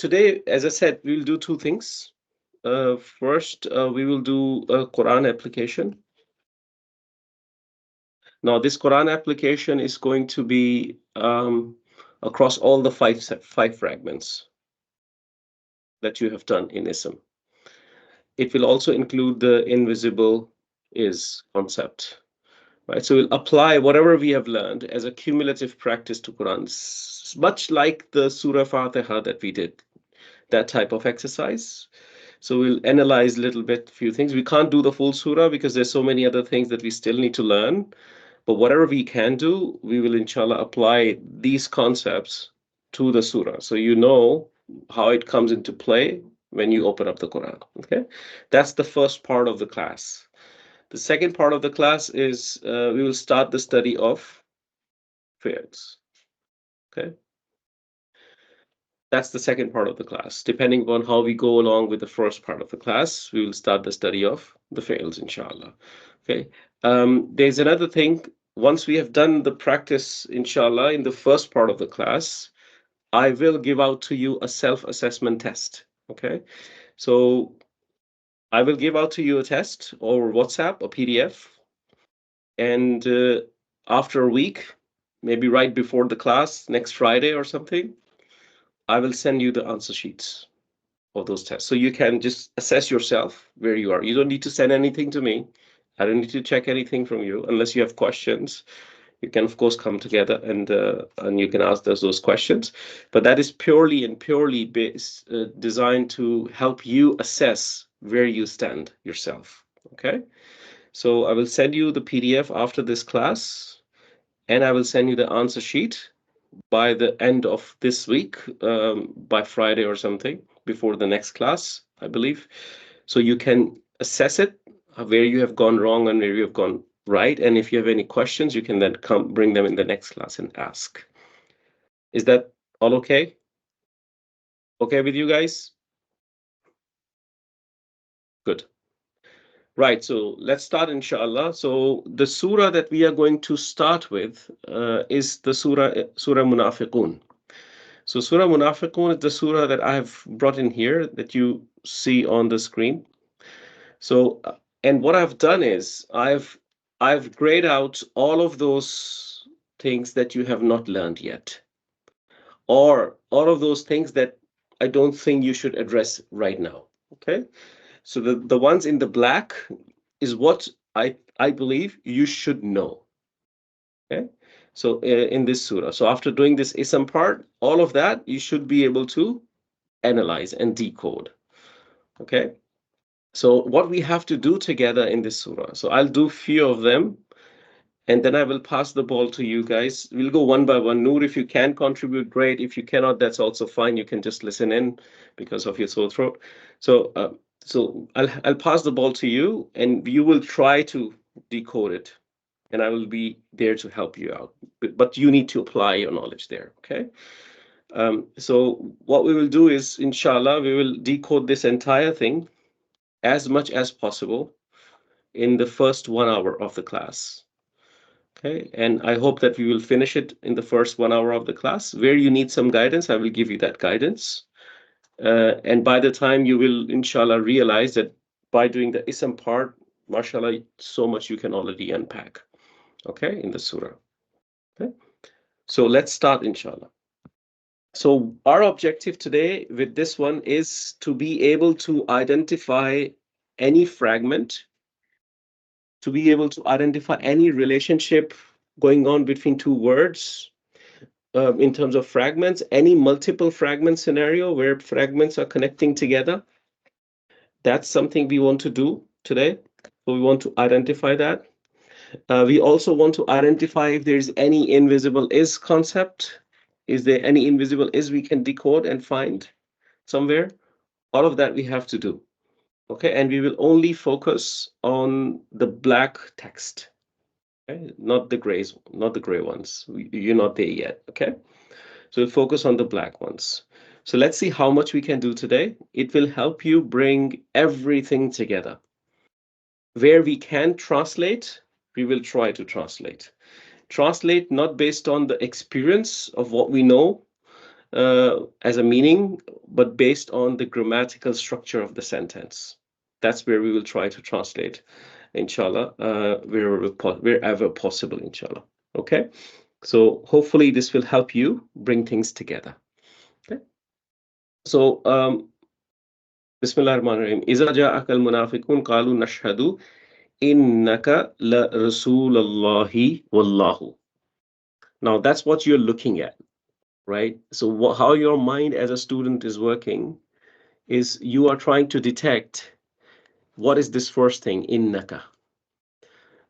today, as I said, we'll do two things. First, we will do a Quran application. Now, this Quran application is going to be across all the five fragments that you have done in ISM. It will also include the invisible is concept, right? So we'll apply whatever we have learned as a cumulative practice to Quran, much like the Surah Fatiha that we did, that type of exercise. So we'll analyze a little bit, few things. We can't do the full surah because there's so many other things that we still need to learn. But whatever we can do, we will inshallah apply these concepts to the surah. So you know how it comes into play when you open up the Quran. Okay, that's the first part of the class. The second part of the class is we will start the study of fi'ls. Okay, that's the second part of the class. Depending on how we go along with the first part of the class, we will start the study of the fi'ls, inshallah. Okay. There's another thing. Once we have done the practice, inshallah, in the first part of the class, I will give out to you a self-assessment test. Okay. So I will give out to you a test or WhatsApp, a PDF. And after a week, maybe right before the class, next Friday or something, I will send you the answer sheets of those tests. So you can just assess yourself where you are. You don't need to send anything to me. I don't need to check anything from you unless you have questions. You can, of course, come together and you can ask those questions. But that is purely designed to help you assess where you stand yourself. Okay? So I will send you the PDF after this class, and I will send you the answer sheet by the end of this week, by Friday or something, before the next class, I believe. So you can assess it, where you have gone wrong and where you have gone right. And if you have any questions, you can then come bring them in the next class and ask. Is that all okay? Okay with you guys? Good. Right, so let's start, inshallah. So the surah that we are going to start with is the Surah Munafiqoon. So Surah Munafiqoon is the surah that I have brought in here that you see on the screen. So, and what I've done is I've grayed out all of those things that you have not learned yet, or all of those things that I don't think you should address right now. Okay, so the ones in the black is what I believe you should know. Okay, so in this surah, so after doing this ism part, all of that you should be able to analyze and decode. Okay, so what we have to do together in this surah, so I'll do few of them and then I will pass the ball to you guys. We'll go one by one. Noor, if you can contribute, great. If you cannot, that's also fine. You can just listen in because of your sore throat. So I'll pass the ball to you and you will try to decode it and I will be there to help you out, but you need to apply your knowledge there. Okay, so what we will do is, inshallah, we will decode this entire thing as much as possible in the first 1 hour of the class. Okay, and I hope that we will finish it in the first 1 hour of the class. Where you need some guidance, I will give you that guidance. And by the time you will, inshallah, realize that by doing the ism part, mashallah, so much you can already unpack, okay, in the surah. Okay, so let's start, inshallah. So our objective today with this one is to be able to identify any fragment, to be able to identify any relationship going on between two words in terms of fragments, any multiple fragment scenario where fragments are connecting together. That's something we want to do today. So we want to identify that. We also want to identify if there's any invisible is concept. Is there any invisible is we can decode and find somewhere? All of that we have to do. Okay, and we will only focus on the black text. Okay? Not the grays, not the gray ones. You're not there yet. Okay, so we'll focus on the black ones. So let's see how much we can do today. It will help you bring everything together. Where we can translate, we will try to translate. Translate not based on the experience of what we know, as a meaning, but based on the grammatical structure of the sentence. That's where we will try to translate, inshallah, wherever possible, inshallah. Okay, so hopefully this will help you bring things together. Okay, so Bismillah ar-Rahman ar-Rahim. إذا جاءك المنافقون قالوا نشهد إنك لرسول الله والله. Now that's what you're looking at, right? So how your mind as a student is working is you are trying to detect what is this first thing, innaka,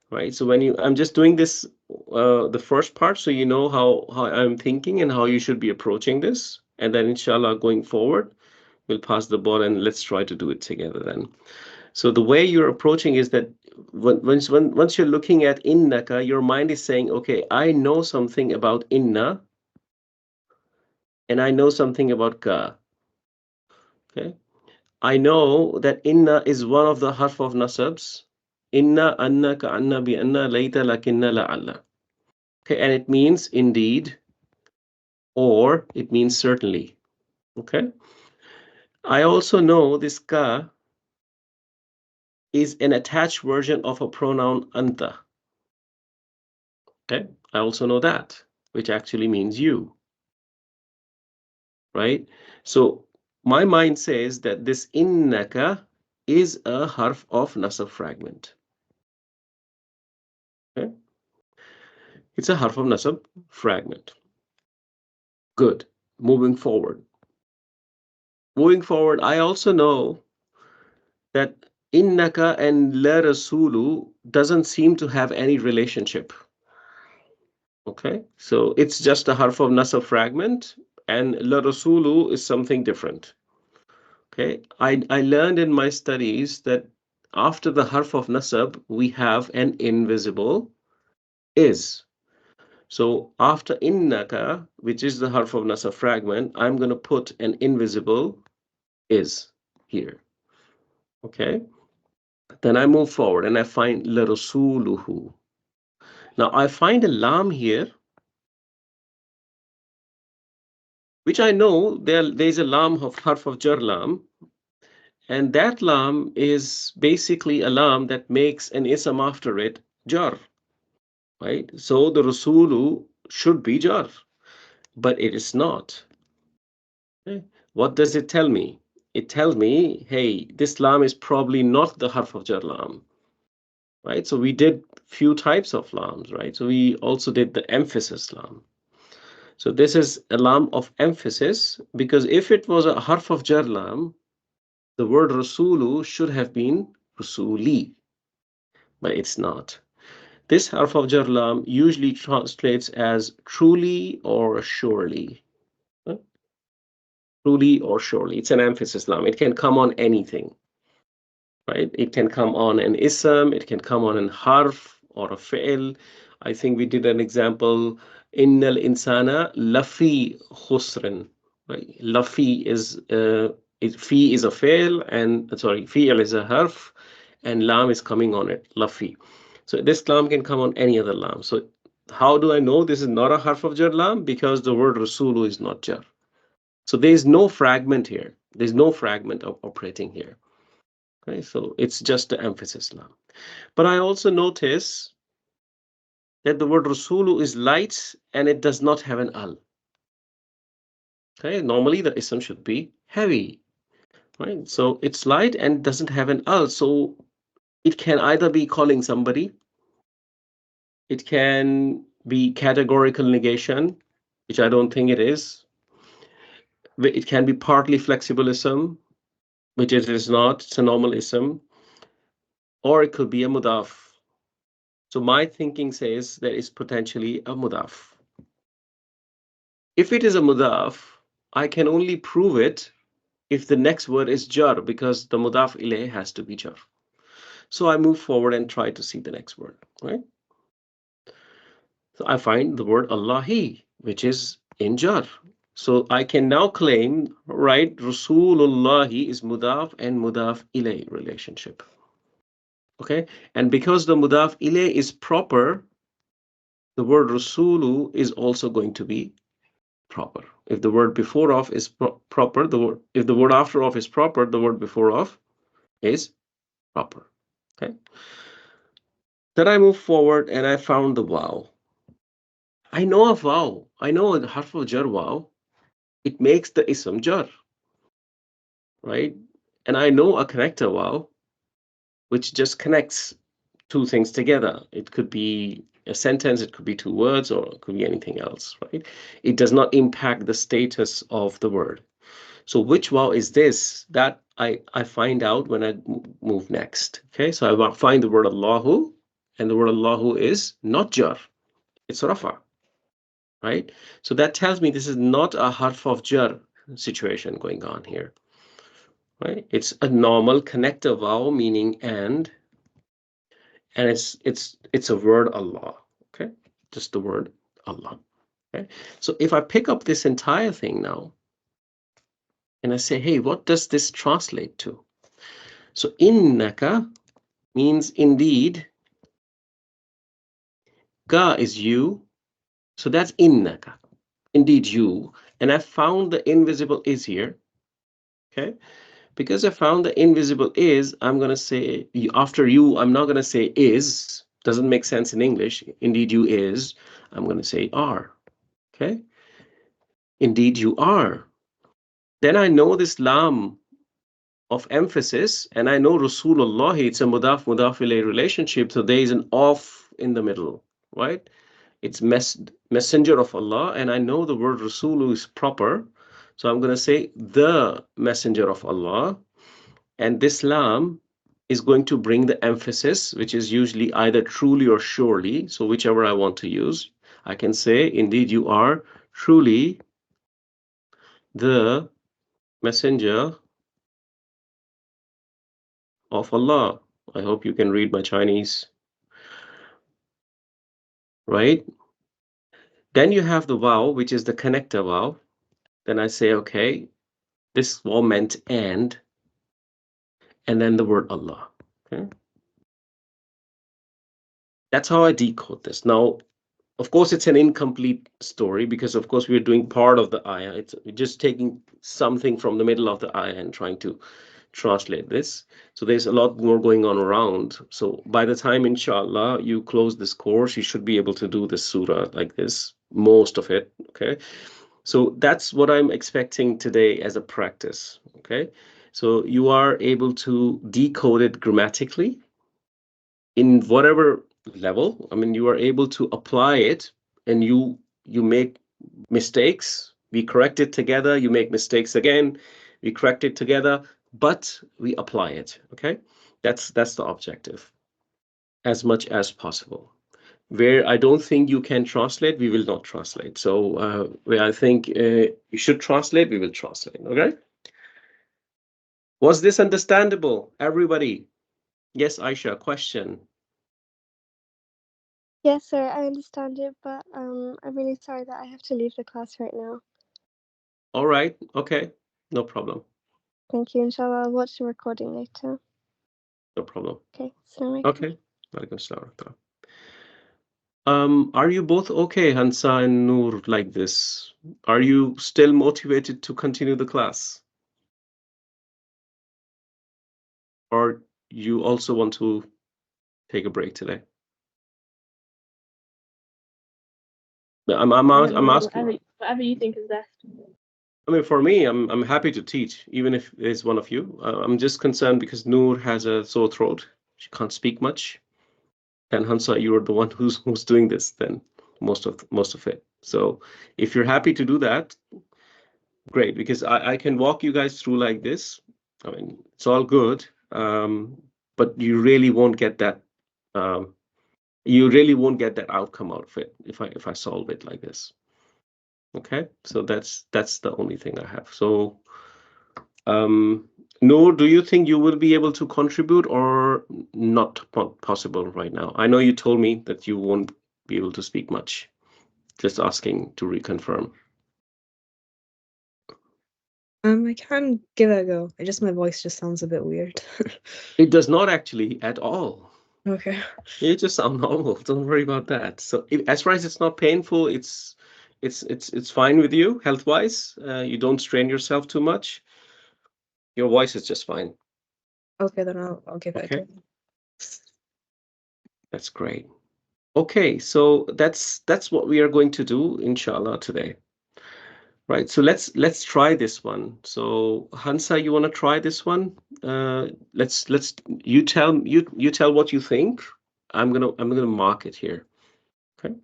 right? So I'm just doing this, the first part, so you know how I'm thinking and how you should be approaching this, and then inshallah going forward, we'll pass the ball and let's try to do it together then. So the way you're approaching is that once you're looking at innaka, your mind is saying, okay, I know something about inna, and I know something about ka. Okay, I know that inna is one of the harf of nasabs. Inna, anna, ka anna, bi anna, layta, lakinna, la'alla. Okay, and it means indeed, or it means certainly. Okay, I also know this ka is an attached version of a pronoun anta. Okay, I also know that, which actually means you, right? So my mind says that this innaka is a harf of nasab fragment. Okay, it's a harf of nasab fragment. Good. Moving forward. Moving forward, I also know that innaka and la rasulu doesn't seem to have any relationship. Okay, so it's just a harf of nasab fragment, and la rasulu is something different. Okay, I learned in my studies that after the harf of nasab, we have an invisible is. So after innaka, which is the harf of nasab fragment, I'm going to put an invisible is here. Okay, then I move forward and I find لرسوله. Now I find a lam here, which I know there's a lam of harf of jar lam, and that lam is basically a lam that makes an ism after it jar, right? So the rasulu should be jar, but it is not. Okay? What does it tell me? It tells me, hey, this lam is probably not the harf of jar lam, right? So we did few types of lams, right? So we also did the emphasis lam. So this is a lam of emphasis, because if it was a harf of jar lam, the word rasulu should have been rasuli, but it's not. This harf of jar lam usually translates as truly or surely. Huh? Truly or surely. It's an emphasis lam. It can come on anything, right? It can come on an ism, it can come on an harf or a fi'l. I think we did an example, innal insana lafi khusrin, right? Lafi fi is a fi'l, and sorry, fi'l is a harf, and lam is coming on it, lafi. So this lam can come on any other lam. So how do I know this is not a harf of jar lam? Because the word rasulu is not jar. So there is no fragment here. There's no fragment of operating here. Okay, so it's just the emphasis lam. But I also notice that the word rasulu is light and it does not have an al. Okay, normally the ism should be heavy, right? So it's light and doesn't have an al. So it can either be calling somebody, it can be categorical negation, which I don't think it is. It can be partly flexible ism, which it is not. It's a normal ism. Or it could be a mudaf. So my thinking says that it's potentially a mudaf. If it is a mudaf, I can only prove it if the next word is jar, because the mudaf ilayh has to be jar. So I move forward and try to see the next word, right? So I find the word Allahi, which is in jar. So I can now claim, right, Rasulullahi is mudaf and mudaf ilayh relationship. Okay, and because the mudaf ilayh is proper, the word Rasulu is also going to be proper. If the word before of is proper, if the word after of is proper, the word before of is proper. Okay. Then I move forward and I found the waw. I know a waw. I know a harf of jar waw. It makes the ism jar, right? And I know a connector waw, which just connects two things together. It could be a sentence, it could be two words, or it could be anything else, right? It does not impact the status of the word. So which waw is this? That I find out when I move next. Okay, so I find the word Allahu, and the word Allahu is not jar, it's rafa, right? So that tells me this is not a harf of jar situation going on here, right? It's a normal connector vowel meaning and it's a word Allah, okay? Just the word Allah, okay? So if I pick up this entire thing now and I say, hey, what does this translate to? So innaka means indeed, ka is you, so that's innaka, indeed you. And I found the invisible is here, okay? Because I found the invisible is, I'm going to say, after you, I'm not going to say is, doesn't make sense in English. Indeed you is, I'm going to say are, okay? Indeed you are. Then I know this lam of emphasis, and I know Rasulullah, it's a mudaf ilayh relationship, so there is an off in the middle, right? It's messenger of Allah, and I know the word Rasul is proper, so I'm going to say the messenger of Allah, and this lam is going to bring the emphasis, which is usually either truly or surely, so whichever I want to use. I can say, indeed you are truly the messenger of Allah. I hope you can read my Chinese, right? Then you have the waw, which is the connector waw. Then I say, okay, this waw meant and then the word Allah. Okay. That's how I decode this. Now, of course, it's an incomplete story because, of course, we're doing part of the ayah. It's just taking something from the middle of the ayah and trying to translate this. So there's a lot more going on around. So by the time, inshallah, you close this course, you should be able to do this surah like this, most of it, okay? So that's what I'm expecting today as a practice, okay? So you are able to decode it grammatically in whatever level. I mean, you are able to apply it and you make mistakes, we correct it together, you make mistakes again, we correct it together, but we apply it, okay? That's the objective, as much as possible. Where I don't think you can translate, we will not translate. So where I think you should translate, we will translate, okay? Was this understandable, everybody? Yes, Aisha, question. Yes, sir, I understand it, but I'm really sorry that I have to leave the class right now. All right, okay, no problem. Thank you. Inshallah, I'll watch the recording later. No problem. Okay, assalamu alaikum. Okay. Walaikum assalam. Are you both okay, Hansa and Noor, like this? Are you still motivated to continue the class? Or you also want to take a break today? I'm asking. Whatever you think is best. I mean, for me, I'm happy to teach, even if it's one of you. I'm just concerned because Noor has a sore throat. She can't speak much. And Hansa, you're the one who's doing this then most of it. So if you're happy to do that, great, because I can walk you guys through like this. I mean, it's all good, but you really won't get that. You really won't get that outcome out of it if I solve it like this. Okay, so that's the only thing I have. So, Noor, do you think you will be able to contribute or not possible right now? I know you told me that you won't be able to speak much. Just asking to reconfirm. I can give it a go. It just my voice just sounds a bit weird. It does not actually at all. Okay. You just sound normal. Don't worry about that. So as far as it's not painful, it's fine with you health-wise? You don't strain yourself too much? Your voice is just fine. Okay, then I'll give it a Okay. go. That's great. Okay, so that's what we are going to do, inshallah, today. Right, so let's try this one. So Hansa, you want to try this one? Let's you tell what you think. I'm gonna mark it here. Okay.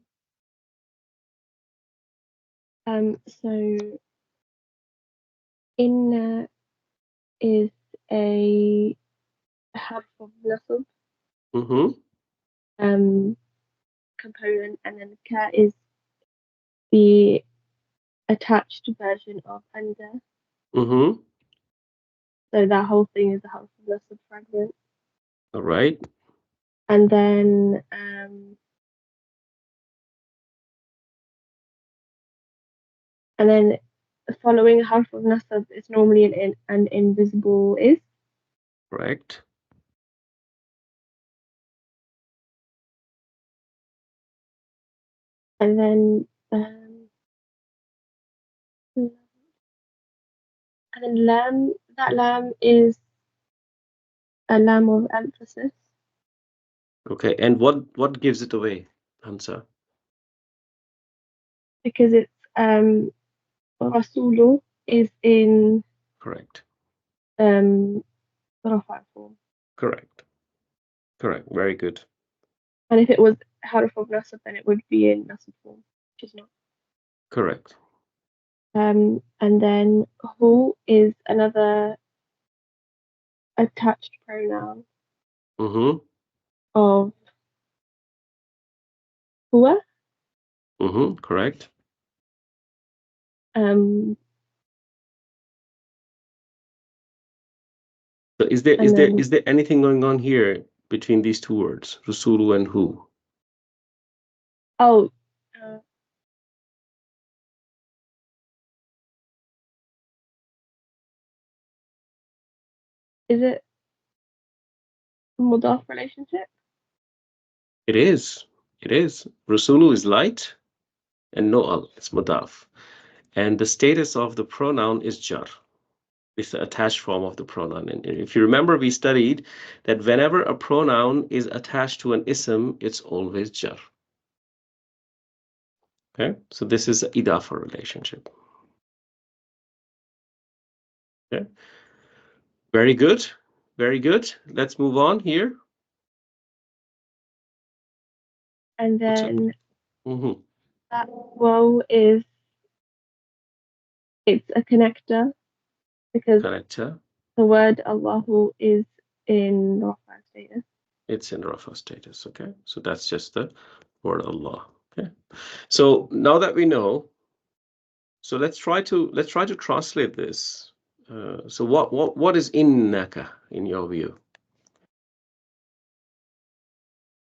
So inna is a harf of nasab Mm-hmm. component, and then ka is the attached version of under. Mm-hmm. So that whole thing is a harf of nasab fragment. All right. And then following a harf of nasab is normally an invisible is. Correct. And then lam, that lam is a lam of emphasis Okay, and what gives it away, Hansa? because it's rasulu is in Correct. rafa form. Correct. Correct. Very good. And if it was harf of nasab, then it would be in nasab form, which is not. Correct. And then hu is another attached pronoun Mm-hmm. of huwa. Mm-hmm. Correct. Um, So is there and then is there anything going on here between these two words, Rusulu and who? oh, is it mudaf relationship? It is. It is. Rusulu is light and No'al is mudaf. And the status of the pronoun is jar. It's the attached form of the pronoun. And if you remember, we studied that whenever a pronoun is attached to an ism, it's always jar. Okay, so this is idafa relationship. Okay, very good, very good. Let's move on here. And then Mm-hmm. that woe is it's a connector because Connector. the word Allahu is in Rafa status. It's in Rafa status. Okay, so that's just the word Allah. Okay, so now that we know, so let's try to translate this. So what is innaka in your view?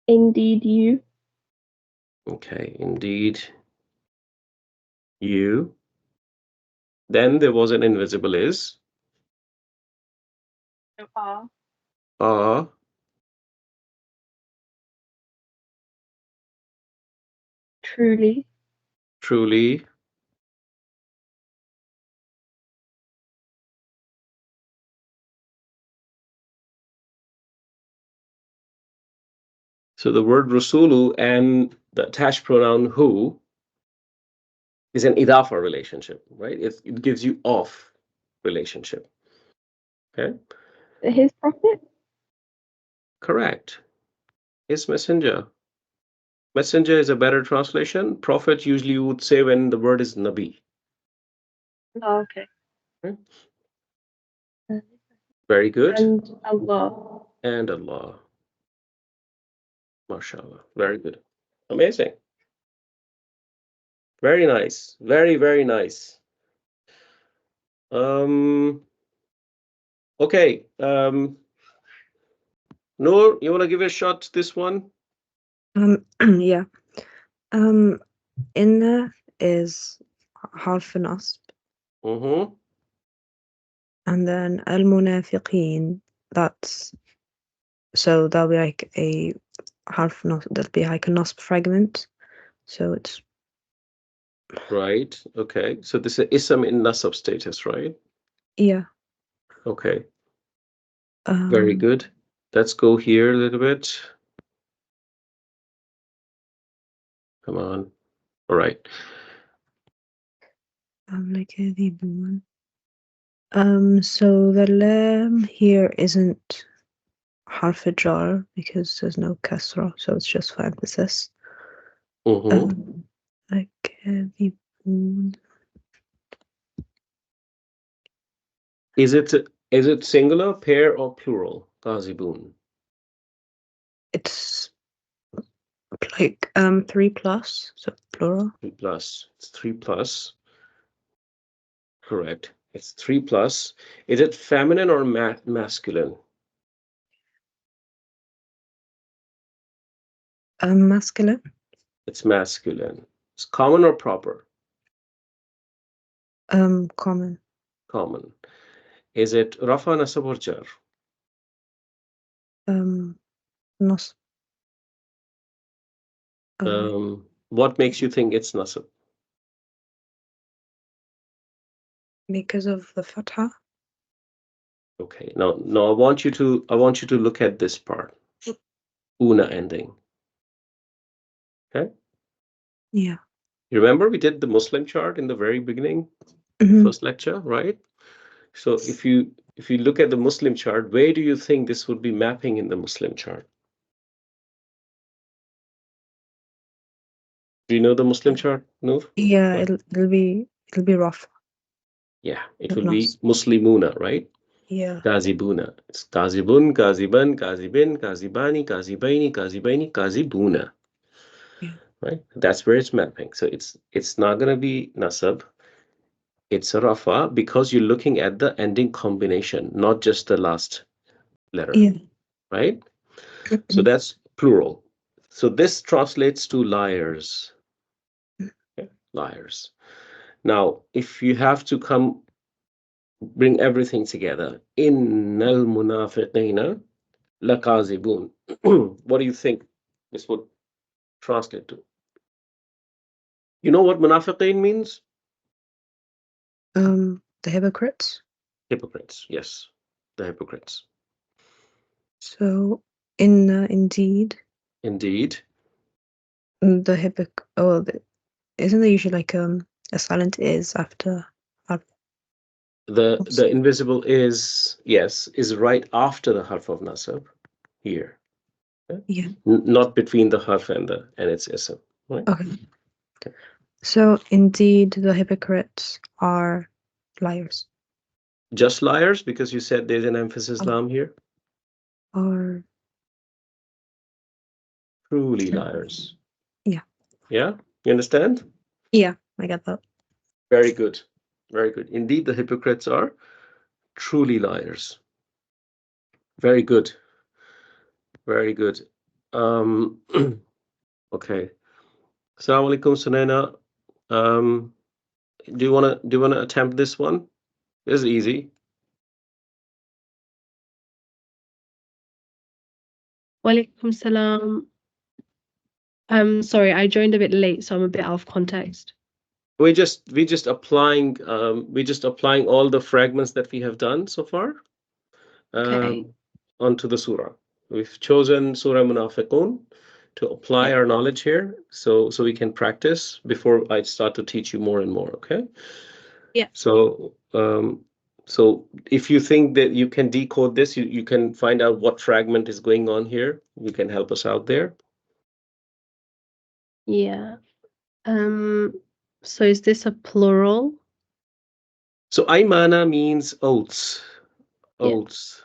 Indeed, you Okay, indeed, you. Then there was an invisible is. are Are truly truly. So the word Rasulu and the attached pronoun who is an idafa relationship, right? It gives you off relationship. Okay, his prophet. correct. His messenger. Messenger is a better translation. Prophet usually you would say when the word is Nabi. Oh, okay. Okay? Very good. And Allah. And Allah. MashaAllah. Very good. Amazing. Very nice. Very, very nice. Okay. Noor, you want to give it a shot to this one? Yeah. Inna is harf nasb, Mm-hmm. and then al-munafiqeen, that's so that'll be like a harf nasb, that'll be like a nasb fragment. So it's Right. Okay. So this is ism in nasab status, right? Yeah. Okay. Very good. Let's go here a little bit. Come on. All right. لكاذبون. So the lam here isn't harf jar because there's no kasra, so it's just for emphasis. لكاذبون. Is it singular, pair, or plural? Qazibun. It's like 3+, so plural. 3 plus. It's 3 plus. Correct. It's 3 plus. Is it feminine or masculine? Masculine. It's masculine. It's common or proper? Common. Common. Is it rafa, nasab, or jar? Nas. What makes you think it's nasab? Because of the fatha. Okay. Now I want you to look at this part. Una ending. Okay. Yeah. You remember we did the Muslim chart in the very beginning, first lecture, right? So if you look at the Muslim chart, where do you think this would be mapping in the Muslim chart? Do you know the Muslim chart, Noor? Yeah, What? it'll be rough. Yeah, it Not will be nas. Muslimuna, right? Yeah. Gazibuna. It's Gazibun, Gaziban, Gazibin, Gazibani, Gazibaini, Gazibaini, Gazibuna. Yeah. Right? That's where it's mapping. So it's not gonna be nasab. It's a rafa because you're looking at the ending combination, not just the last letter, Yeah. right? So that's plural. So this translates to liars. Okay? Liars. Now, if you have to bring everything together, innal munafiqina lakazibun. What do you think this would translate to? You know what munafiqin means? The hypocrites. Hypocrites. Yes, the hypocrites. So indeed, Indeed. the isn't there usually like a silent is after The invisible is, yes, is right after the harf of nasab here. Okay? Yeah. Not between the harf and its ism. Right? Okay. So indeed, the hypocrites are liars. Just liars because you said there's an emphasis lam here. Are Truly liars. Yeah. Yeah, you understand? Yeah, I get that. Very good. Very good. Indeed, the hypocrites are truly liars. Very good. Very good. Okay. Assalamu alaikum, Sunaina. Do you wanna attempt this one? This is easy. Walaikum salam. Sorry, I joined a bit late, so I'm a bit out of context. We just applying all the fragments that we have done so far Okay. onto the surah. We've chosen Surah Munafiqoon to apply Yeah. our knowledge here, so we can practice before I start to teach you more and more. Okay. Yeah. So if you think that you can decode this, you can find out what fragment is going on here. You can help us out there. Yeah. So is this a plural? So aymana means oaths. Yeah. Oaths.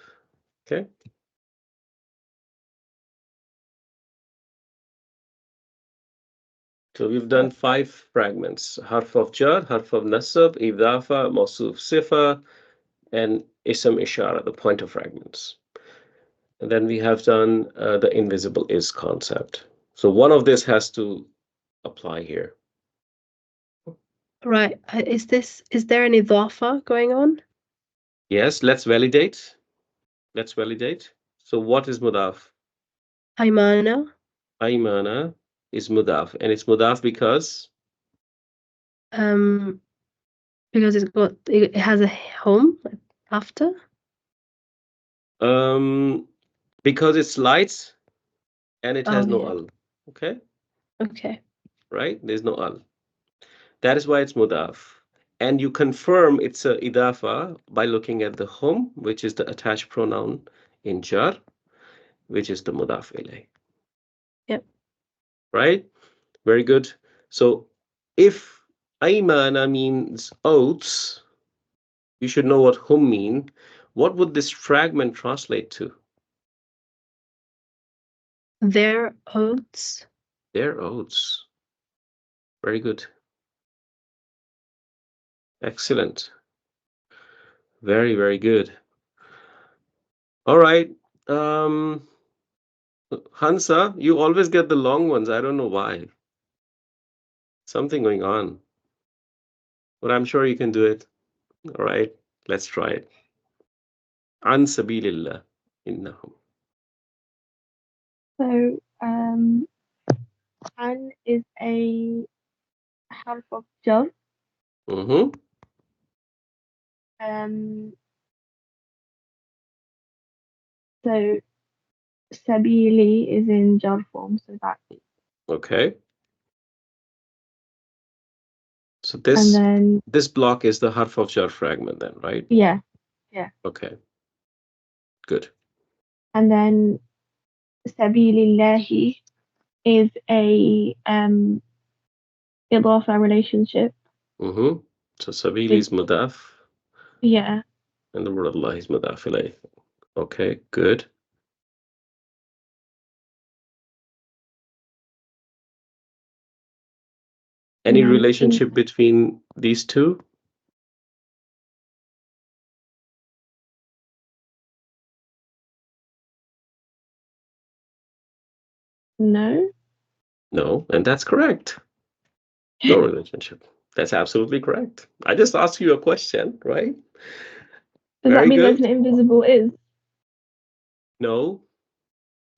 Okay. So we've done 5 fragments: harf of jar, harf of nasab, idafa, mawsuf sifa, and ism ishara, the pointer fragments. And then we have done the invisible is concept. So one of this has to apply here. Right. Is there an idafa going on? Yes, let's validate. So what is mudaf? Aymana. Aymana is mudaf, and it's mudaf because Because it has a home after. Because it's lights and it has no yeah. al. Okay, Okay. right? There's no al. That is why it's mudaf. And you confirm it's a idafa by looking at the hum, which is the attached pronoun in jar, which is the mudaf ilay. Yep. Right? Very good. So if aymana means oats, you should know what hum mean. What would this fragment translate to? Their oats. Their oats. Very good. Excellent. Very, very good. All right. Hansa, you always get the long ones. I don't know why. Something going on. But I'm sure you can do it. All right. Let's try it. An sabilillah innahum. So, an is a harf of jar. Mm-hmm. So sabili is in jar form, so that, Okay. So and then this block is the harf of jar fragment then, right? yeah, Okay. Good. and then sabilillahi is a idafa relationship. Mm-hmm. So sabili With, is mudaf yeah, and the word Allah is mudaf ilayh. Okay, good. Any and then relationship between these two? no. No, and that's correct. No relationship. That's absolutely correct. I just asked you a question, right? Does that Very mean there's good. an invisible is? No,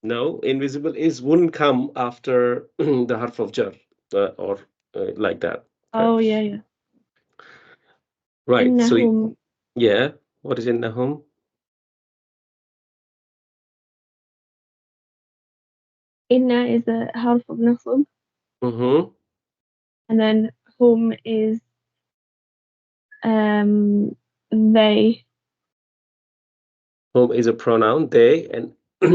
no. Invisible is wouldn't come after the harf of jar or like that. Okay. Oh yeah. Right. So Innahum, yeah. What is in the home? inna is a harf of nasb, Mm-hmm. and then hum is they. Home is a pronoun, they, and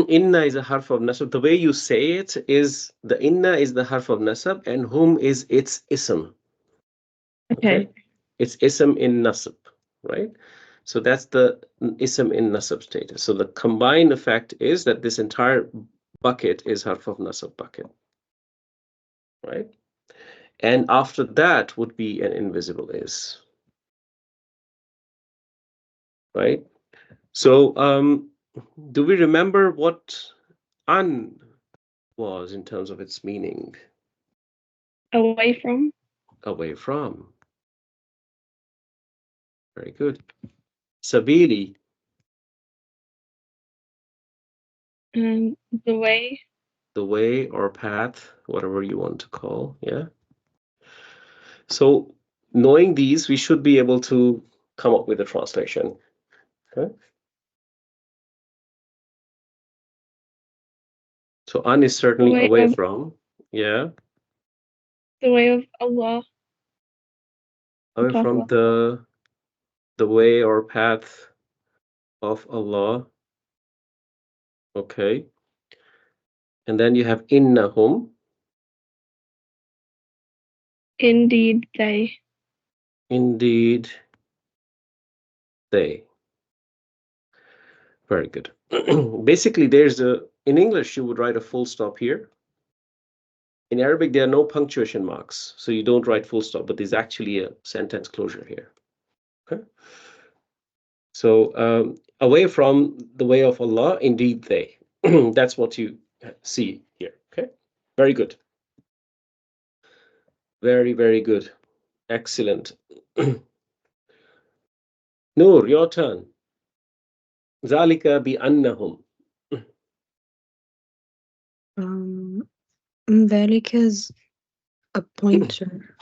inna is a harf of nasab. The way you say it is the inna is the harf of nasab and hum is its ism. Okay. Okay. It's ism in nasab, right? So that's the ism in nasab status. So the combined effect is that this entire bucket is harf of nasab bucket, right? And after that would be an invisible is, right? So do we remember what an was in terms of its meaning? Away from. Away from. Very good. Sabili, The way. the way or path, whatever you want to call, yeah. So knowing these, we should be able to come up with a translation. Okay. So an is The certainly way away of from, yeah, the way of Allah. away from the way or path of Allah. Okay. And then you have innahum, Indeed, they. indeed they. Very good. Basically, in English, you would write a full stop here. In Arabic, there are no punctuation marks, so you don't write full stop, but there's actually a sentence closure here. Okay. So away from the way of Allah, indeed they. That's what you see here. Okay. Very good. Very, very good. Excellent. Noor, your turn. Zalika bi annahum. ذلك is a pointer.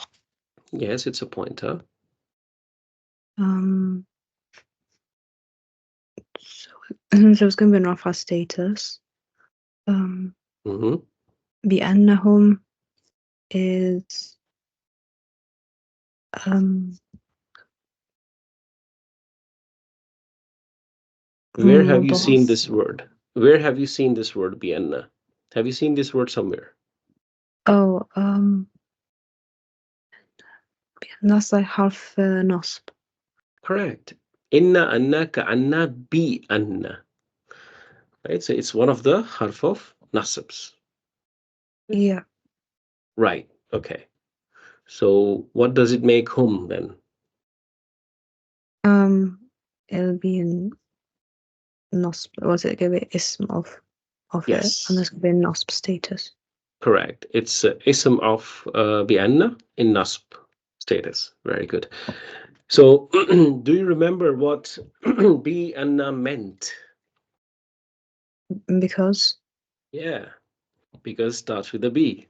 Yes, it's a pointer. So it's going to be an Rafa status. Mm-hmm. بأنهم is Where have you seen مضاف. this word? Where have you seen this word بأن? Have you seen this word somewhere? Oh, that's like حرف نصب. Correct. Inna anna ka'anna bi anna. Right, so it's one of the harf of nasabs. Yeah. Right. Okay. So what does it make hum then? It'll be in NOSP. Was it going to be ism of it? Yes. And there's going to be a NOSP status. Correct. It's ism of bi anna in nasb status. Very good. So do you remember what bi anna meant? Because Yeah, because it starts with a B.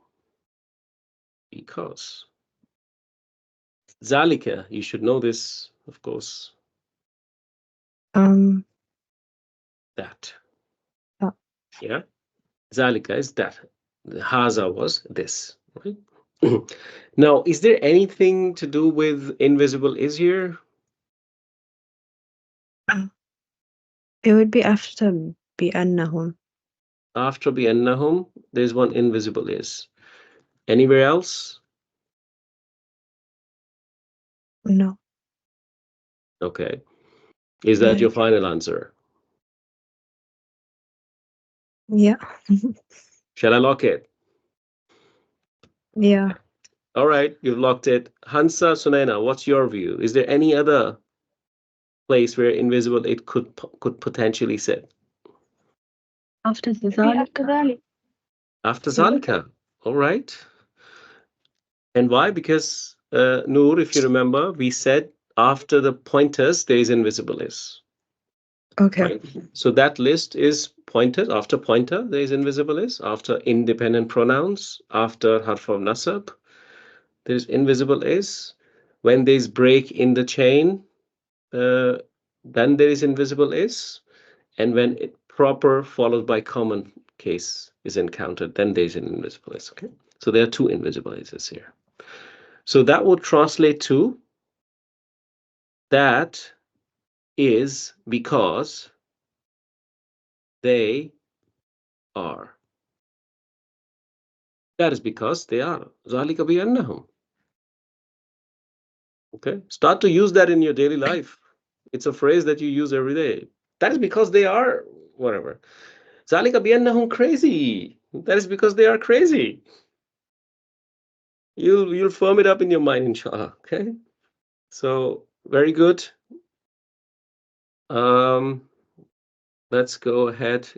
Because. Zalika, you should know this, of course. That. Yeah. Zalika is that. Haza was this. Right? Now, is there anything to do with invisible is here? it would be after بأنهم. After bi'annahum, there's one invisible is. Anywhere else? No. Okay. Is that your Like, final answer? yeah. Shall I lock it? Yeah. All right, you've locked it. Hansa, Sunaina, what's your view? Is there any other place where invisible it could potentially sit? After the Maybe after ذلك. ذلك. After Zalika. All right. And why? Because Noor, if you remember, we said after the pointers there is invisible is. Okay. Right? So that list is pointed. After pointer there is invisible is. After independent pronouns, after harf of nasab, there is invisible is. When there is break in the chain, then there is invisible is. And when it proper followed by common case is encountered, then there is an invisible is. Okay. So there are two invisible ises here. So that would translate to that is because they are. That is because they are. ذَلِكَ بِأَنَّهُمْ. Okay. Start to use that in your daily life. It's a phrase that you use every day. That is because they are whatever. ذَلِكَ بِأَنَّهُمْ crazy. That is because they are crazy. You'll firm it up in your mind, inshallah. Okay. So very good. Let's go ahead.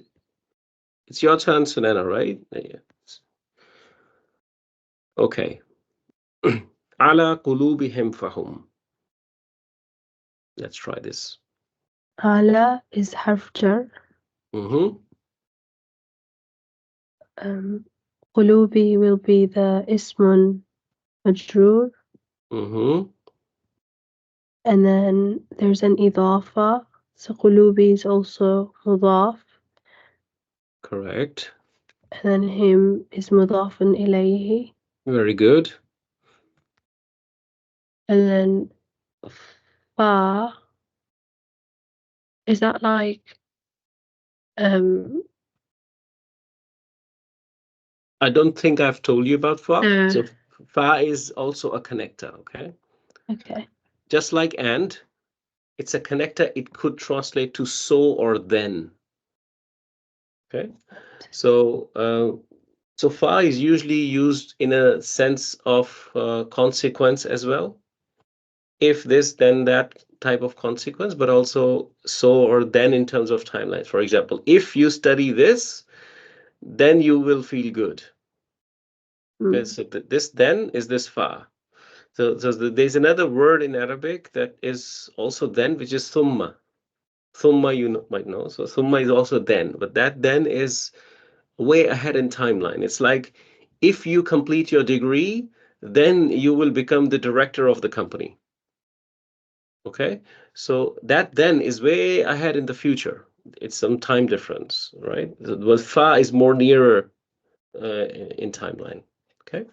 It's your turn, Sunana, right? Yeah. Okay. Ala qulubihim fahum. Let's try this. Ala is harf jar. Mm-hmm. قلوبي will be the ismun majroor. Mm-hmm. And then there's an idafa. So قلوبي is also mudaf. Correct. And then him is mudafun ilayhi. Very good. And then fa, is that like I don't think I've told you about fa. uh, So fa is also a connector, okay? okay. Just like and, it's a connector. It could translate to so or then. Okay. So so fa is usually used in a sense of consequence as well. If this, then that type of consequence, but also so or then in terms of timelines. For example, if you study this, then you will feel good. Okay, so this then is this fa. So there's another word in Arabic that is also then, which is thumma. Thumma you might know. So thumma is also then, but that then is way ahead in timeline. It's like if you complete your degree, then you will become the director of the company. Okay, so that then is way ahead in the future. It's some time difference, right? Well, fa is more nearer in timeline. Okay,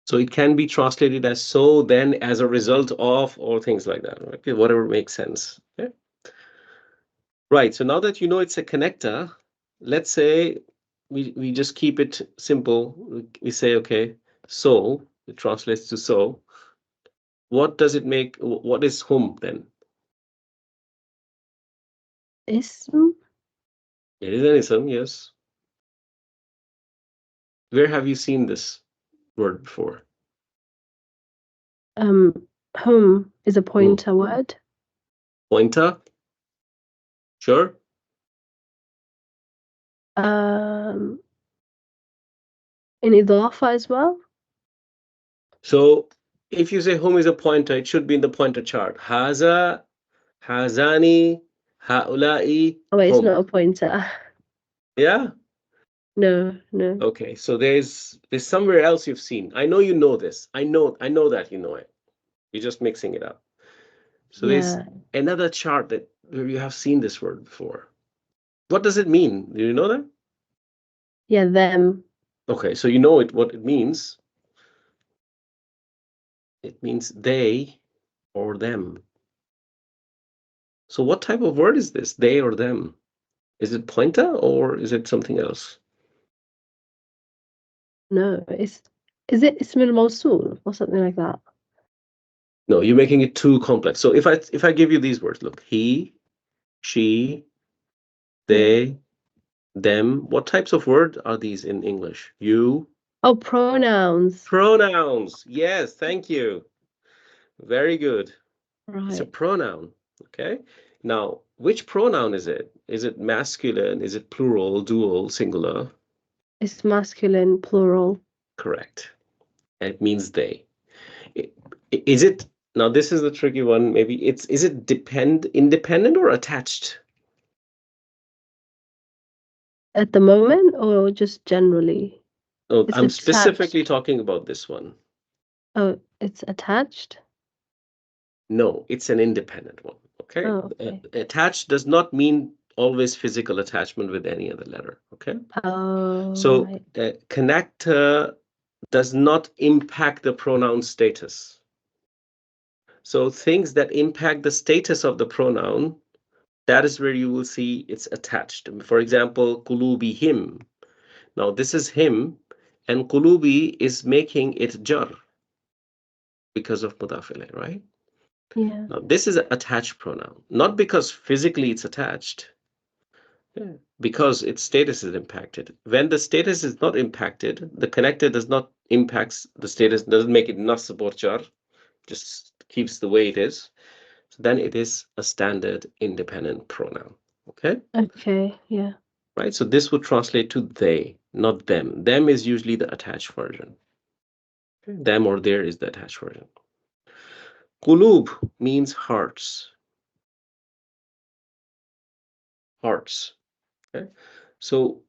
so it can be translated as so, then, as a result of, or things like that. Okay, whatever makes sense. Okay, right. So now that you know it's a connector, let's say we just keep it simple. We say, okay, so it translates to so. What does it make? What is hum then? Ism? It is an ism, yes. Where have you seen this word before? Hum is a pointer word. Pointer? Sure. In idafa as well. So if you say hum is a pointer, it should be in the pointer chart. Haza, hazani, haula'i, Oh wait, it's hum. not a pointer. Yeah? No. Okay. So there's somewhere else you've seen. I know you know this. I know that you know it. You're just mixing it up. So there's Yeah. another chart that where you have seen this word before. What does it mean? Do you know that? Yeah, them. Okay, so you know it what it means. It means they or them. So what type of word is this? They or them? Is it pointer or is it something else? No, is it Ismul Mawsul or something like that? No, you're making it too complex. So if I give you these words, look, he, she, they, them, what types of word are these in English? You, Oh, pronouns. pronouns. Yes, thank you. Very good. It's a Right. pronoun. Okay. Now, which pronoun is it? Is it masculine? Is it plural, dual, singular? It's masculine, plural. Correct. It means they. I- Is it now? This is the tricky one. Maybe is it independent or attached? At the moment or just generally? No, It's I'm attached. specifically talking about this one. Oh, it's attached? No, it's an independent one. Okay. Oh, okay. Attached does not mean always physical attachment with any other letter. Okay. Oh, So right. connector does not impact the pronoun status. So things that impact the status of the pronoun, that is where you will see it's attached. For example, kulubi him. Now this is him, and kulubi is making it jar because of mudaf ilayh, right? Yeah. Now this is an attached pronoun, not because physically it's attached, yeah, because its status is impacted. When the status is not impacted, the connector does not impacts the status, doesn't make it nasb or jar, just keeps the way it is. So then it is a standard independent pronoun. Okay? Okay, yeah. Right? So this would translate to they, not them. Them is usually the attached version. Okay? Them or there is the attached version. Qulub means hearts. Hearts. Okay? So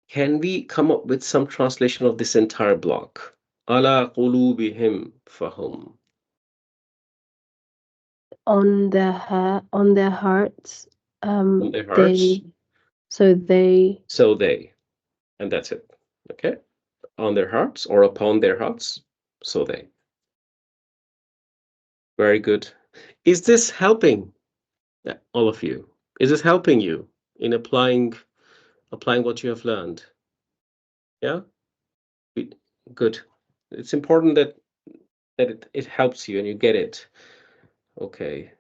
can we come up with some translation of this entire block? Ala qulubihim fahum. On their hearts. On their hearts, They so they so they. And that's it. Okay? On their hearts or upon their hearts, so they. Very good. Is this helping all of you? Is this helping you in applying what you have learned? Yeah? Good. It's important that it helps you and you get it. Okay.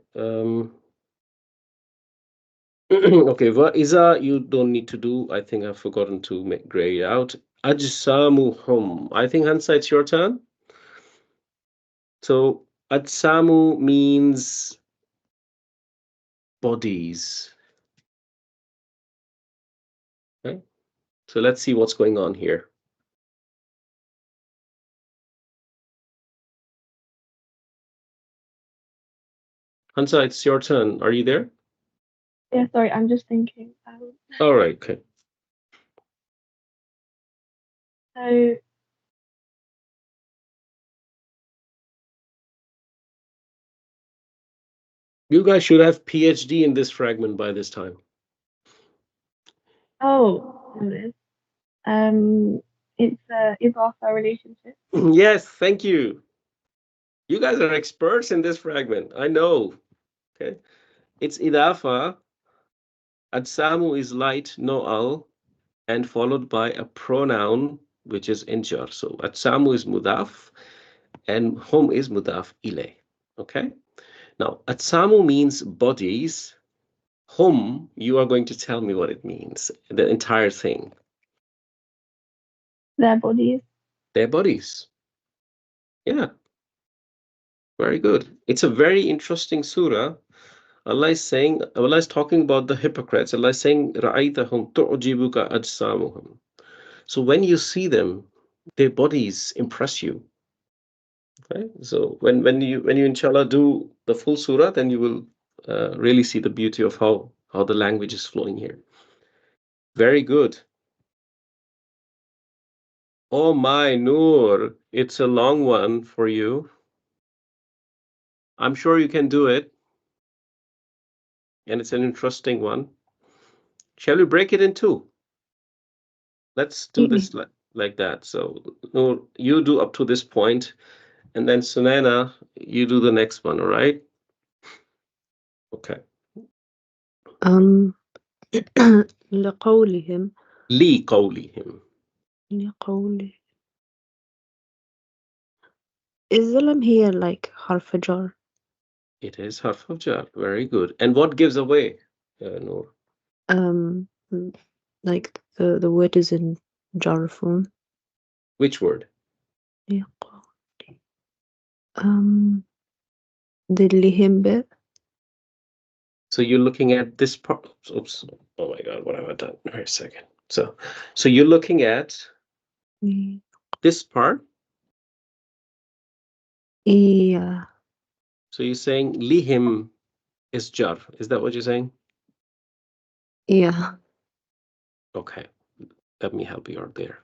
Okay, what Isa, you don't need to do. I think I've forgotten to make gray it out. Ajsamuhum. I think Hansa, it's your turn. So Ajsamu means bodies. Okay. So let's see what's going on here. Hansa, it's your turn. Are you there? Yeah, sorry, I'm just thinking. All right. Okay. So You guys should have PhD in this fragment by this time. Oh, it's our relationship. Yes, thank you. You guys are experts in this fragment. I know. Okay. It's idafa. Adsamu is light, no al, and followed by a pronoun which is in jar. So adsamu is mudaf and hum is mudaf ilay. Okay. Now adsamu means bodies. Hum, you are going to tell me what it means. The entire thing. Their bodies. Their bodies. Yeah. Very good. It's a very interesting surah. Allah is talking about the hypocrites. Allah is saying, رَأَيْتَهُمْ تُعْجِبُكَ أَجْسَامُهُمْ. So when you see them, their bodies impress you. Okay? So when you inshallah do the full surah, then you will really see the beauty of how the language is flowing here. Very good. Oh my Noor, it's a long one for you. I'm sure you can do it. And it's an interesting one. Shall we break it in two? Let's do this like that. So Noor, you do up to this point, and then Sunaina, you do the next one, all right? Okay. لقولهم لقولهم. لقوله. Is the lam here like harf jar? It is harf of jar. Very good. And what gives away, Noor? Mm, like the word is in jar form. Which word? لقوله. The lihim bit. So you're looking at this part. Oops. Oh my God, what have I done? Wait a second. So you're looking at this part. Yeah. So you're saying lihim is jar. Is that what you're saying? Yeah. Okay. Let me help you out there.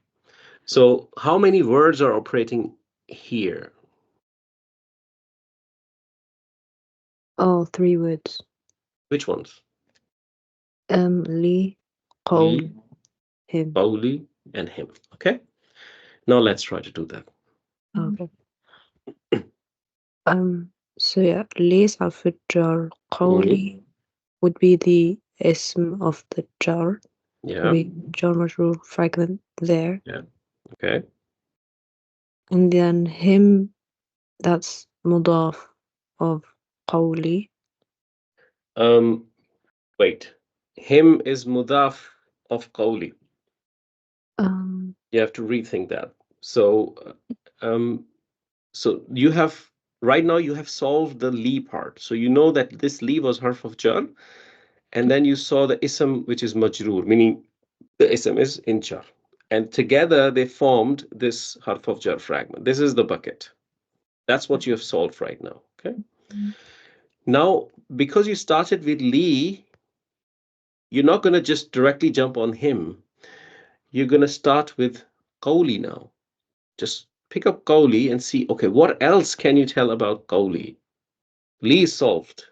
So how many words are operating here? Oh, 3 words. Which ones? Li, qawl, Li, him. qawli, and him. Okay. Now let's try to do that. Okay. So yeah, Li's harf jar, qawli would be the ism of the jar. Yeah. We jar majroor fragment there. Yeah. Okay. And then him, that's mudaf of qawli. Wait. Him is mudaf of qawli. You have to rethink that. So so you have right now you have solved the li part. So you know that this li was harf of jar, and then you saw the ism which is majroor, meaning the ism is in jar. And together they formed this harf of jar fragment. This is the bucket. That's what you have solved right now. Okay. Now, because you started with li, you're not going to just directly jump on him. You're going to start with qawli now. Just pick up qawli and see, okay, what else can you tell about qawli? Li is solved.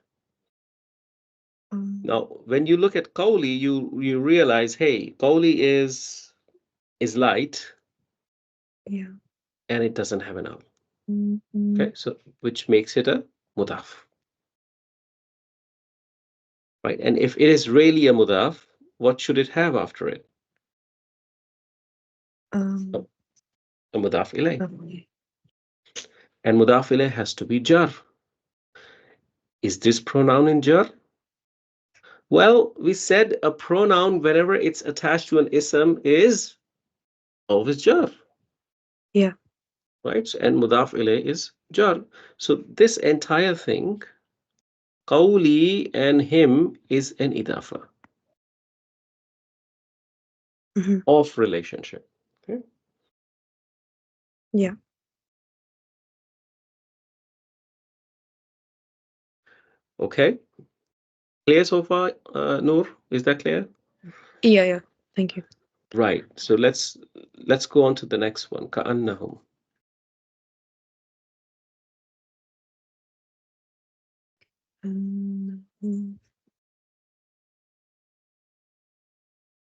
Now, when you look at qawli, you realize, hey, qawli is light. Yeah. And it doesn't have an al. Okay, so which makes it a mudaf. Right, and if it is really a mudaf, what should it have after it? A mudaf ilay. And mudaf ilay has to be jar. Is this pronoun in jar? Well, we said a pronoun whenever it's attached to an ism is always jar. Yeah. Right, and mudaf ilay is jar. So this entire thing, qawli and him, is an idafa of relationship. Okay. Yeah. Okay. Clear so far, Noor? Is that clear? Yeah. Thank you. Right. So let's go on to the next one. كأنهم.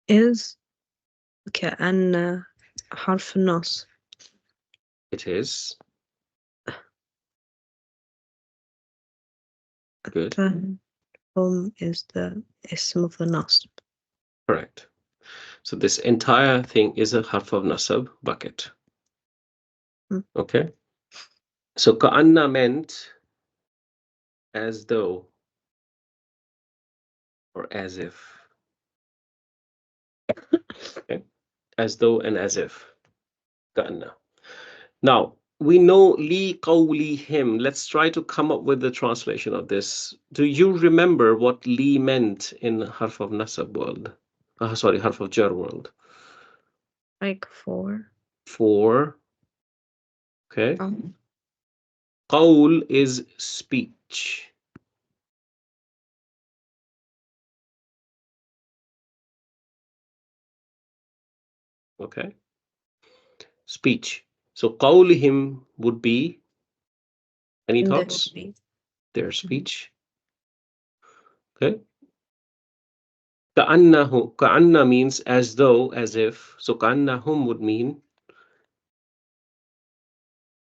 is كأن حرف النص. It is. Good. Is the ism of the nasb. Correct. So this entire thing is a harf of nasab bucket. Okay. So ka'anna meant as though or as if. Okay. As though and as if. Ka'anna. Now, we know li qawli him. Let's try to come up with the translation of this. Do you remember what li meant in harf of nasab world? Sorry, harf of jar world. Like for. For. Okay. Qawl is speech. Okay. Speech. So qawlihim would be, any thoughts? Their speech. Okay. Ka'anna means as though, as if. So ka'annahum would mean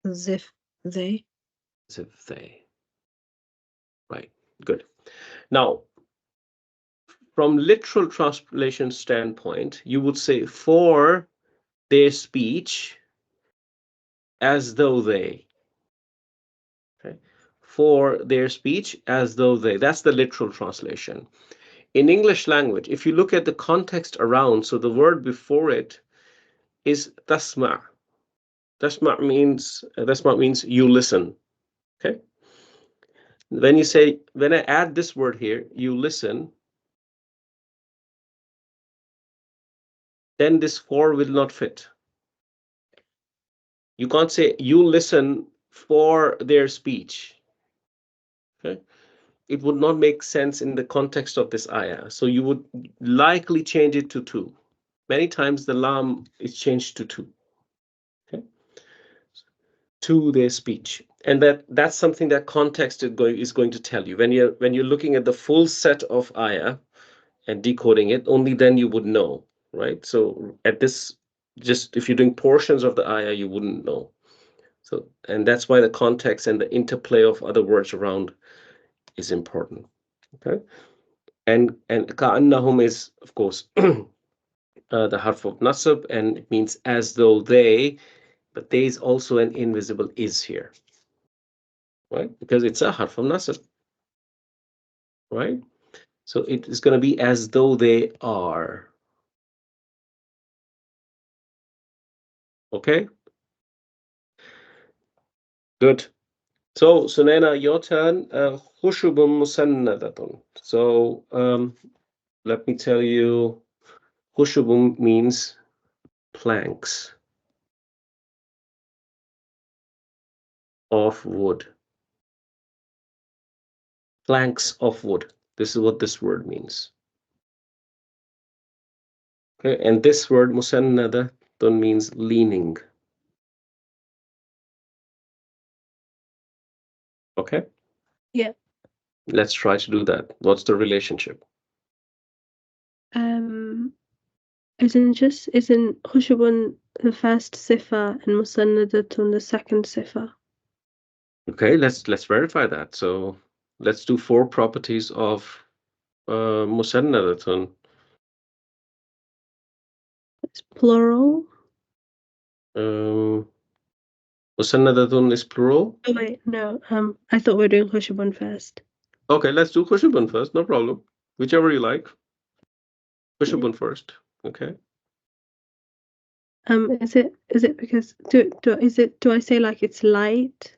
As if they. as if they. Right. Good. Now, from literal translation standpoint, you would say for their speech as though they. Okay. For their speech as though they. That's the literal translation. In English language, if you look at the context around, so the word before it is tasma'. Tasma' means you listen. Okay. When I add this word here, you listen, then this for will not fit. You can't say you listen for their speech. Okay. It would not make sense in the context of this ayah. So you would likely change it to two. Many times the lam is changed to two. Okay. To their speech. And that's something that context is going to tell you. When you're looking at the full set of ayah and decoding it, only then you would know, right? So at this, just if you're doing portions of the ayah, you wouldn't know. So, and that's why the context and the interplay of other words around is important. Okay. And ka'annahum is, of course, the harf of nasab, and it means as though they, but there is also an invisible is here, right? Because it's a harf of nasab, right? So it is going to be as though they are. Okay. Good. So Sunaina, your turn. Khushubun musannadatun. So let me tell you, khushubun means planks of wood. Planks of wood. This is what this word means. Okay, and this word musannadatun means leaning. Okay. Yeah. Let's try to do that. What's the relationship? Isn't Khushubun the first sifa and Musannadatun the second sifa? Okay, let's verify that. So let's do 4 properties of musannadatun. It's plural. Musannadatun is plural. Oh wait, no. I thought we were doing Khushubun first. Okay, let's do khushubun first. No problem. Whichever you like. Khushubun first. Okay. Is it because do I say like it's light?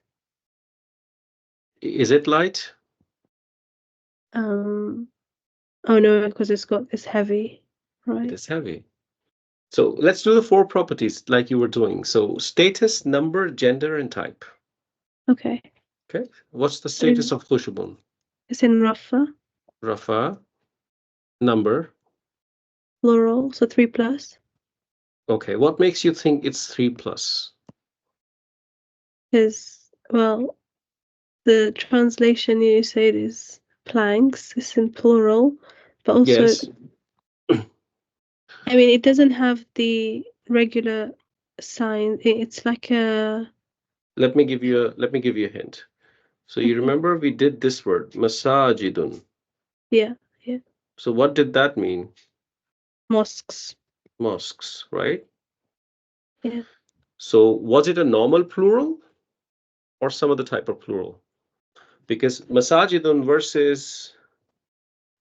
Is it light? Oh no, because it's heavy, It right? is heavy. So let's do the 4 properties like you were doing. So status, number, gender, and type. Okay. Okay. What's the status of khushubun? It's in Rafa, Rafa, number. plural, so 3+. Okay. What makes you think it's 3+? Is well, the translation you said is planks. It's in plural, but also, Yes. I mean, it doesn't have the regular sign. It's like a, Let me give you a hint. So you okay. remember we did this word, masajidun. Yeah, So what did that mean? mosques. Mosques, right? Yeah. So was it a normal plural or some other type of plural? Because masajidun versus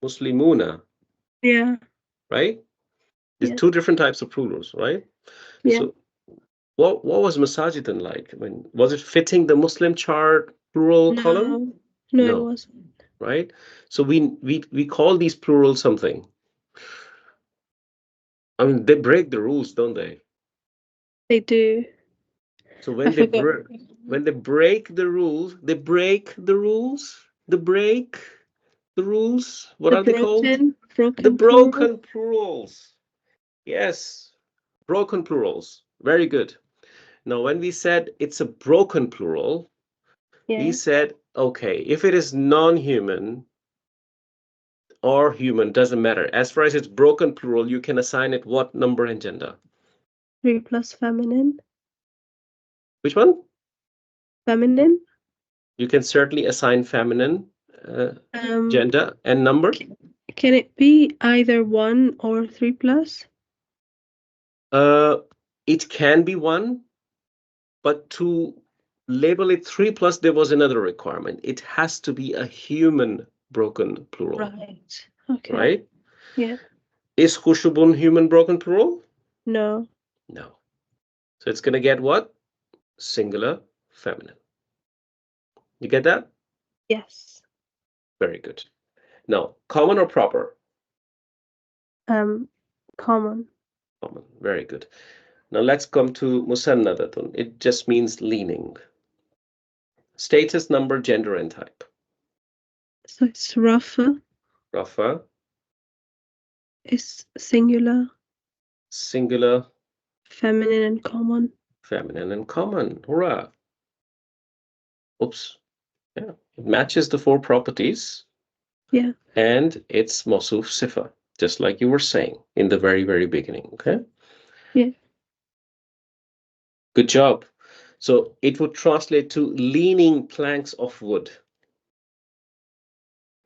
muslimuna, Yeah, right? There's yeah, two different types of plurals, right? yeah. So what was masajidun like? I mean, was it fitting the Muslim chart plural column? No, no, it No, wasn't. right? So we call these plurals something. I mean, they break the rules, don't they? They do. So I forgot. when they break the rules, they break the rules. They break the rules. What The are they called? The broken plural. broken plurals. Yes, broken plurals. Very good. Now, when we said it's a broken plural, we Yeah, said, okay, if it is non-human or human, doesn't matter. As far as it's broken plural, you can assign it what number and gender? 3 plus feminine. Which one? Feminine. You can certainly assign feminine, Um, gender, and number. can it be either 1 or 3 plus? Uh, it can be one, but to label it 3 plus, there was another requirement. It has to be a human broken plural, Right. Okay. right? Yeah. Is khushubun human broken plural? No. No. So it's going to get what? Singular, feminine. You get that? Yes. Very good. Now, common or proper? Common. Common. Very good. Now let's come to musannadatun. It just means leaning. Status, number, gender, and type. So it's rafa. Rafa, It's singular, singular, feminine, and common. feminine, and common. Hurrah. Oops. Yeah. It matches the four properties. Yeah. And it's Mosuf Sifa, just like you were saying in the very, very beginning. Okay. Yeah. Good job. So it would translate to leaning planks of wood.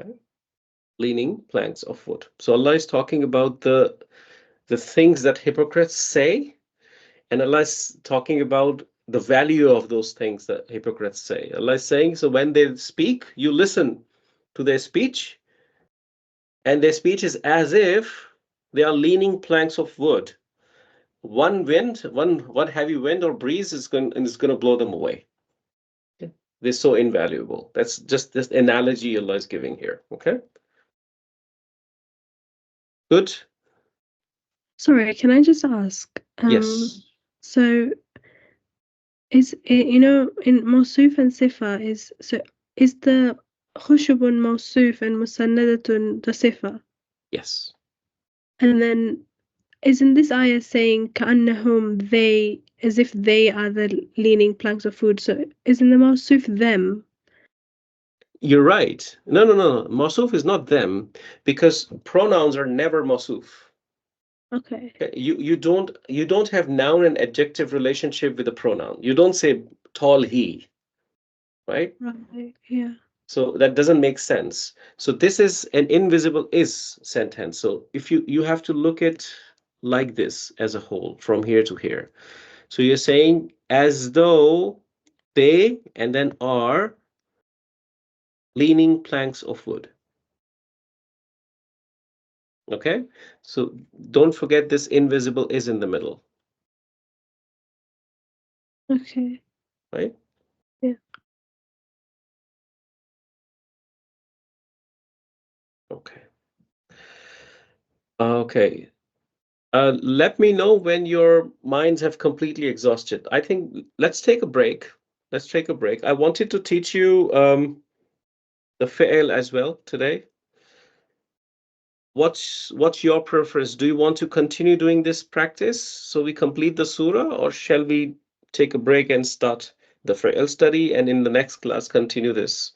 Okay? Leaning planks of wood. So Allah is talking about the things that hypocrites say, and Allah is talking about the value of those things that hypocrites say. Allah is saying, so when they speak, you listen to their speech, and their speech is as if they are leaning planks of wood. One heavy wind or breeze is going to blow them away. They're so invaluable. That's just this analogy Allah is giving here. Okay, good. Sorry, can I just ask? Yes, So is it, in Mawsuf and Sifa is the khushubun Mawsuf and musannadatun the Sifa? yes. And then isn't this ayah saying كأنهم they, as if they are the leaning planks of food? So isn't the Mawsuf them? You're right. No. Mosuf is not them because pronouns are never mosuf. Okay. Okay? You don't have noun and adjective relationship with a pronoun. You don't say tall he, right? Right. Yeah. So that doesn't make sense. So this is an invisible is sentence. So if you have to look at like this as a whole from here to here. So you're saying as though they and then are leaning planks of wood. Okay? So don't forget this invisible is in the middle, Okay. right? Yeah. Okay. Okay. Let me know when your minds have completely exhausted. I think let's take a break. Let's take a break. I wanted to teach you the fi'l as well today. What's your preference? Do you want to continue doing this practice so we complete the surah, or shall we take a break and start the fi'l study and in the next class continue this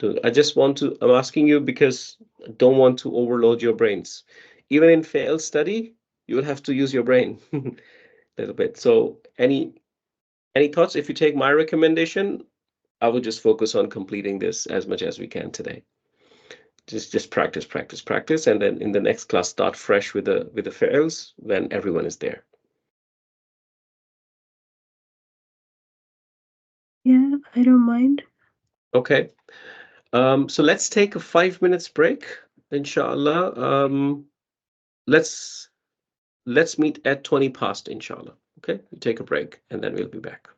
I'm asking you because I don't want to overload your brains. Even in failed study, you will have to use your brain a little bit. So any thoughts? If you take my recommendation, I will just focus on completing this as much as we can today. Just practice, practice, practice, and then in the next class start fresh with the fails when everyone is there. Yeah, I don't mind. Okay. So let's take a 5 minutes break, inshallah. Let's meet at 20 past, inshallah. Okay, we take a break and then we'll be back.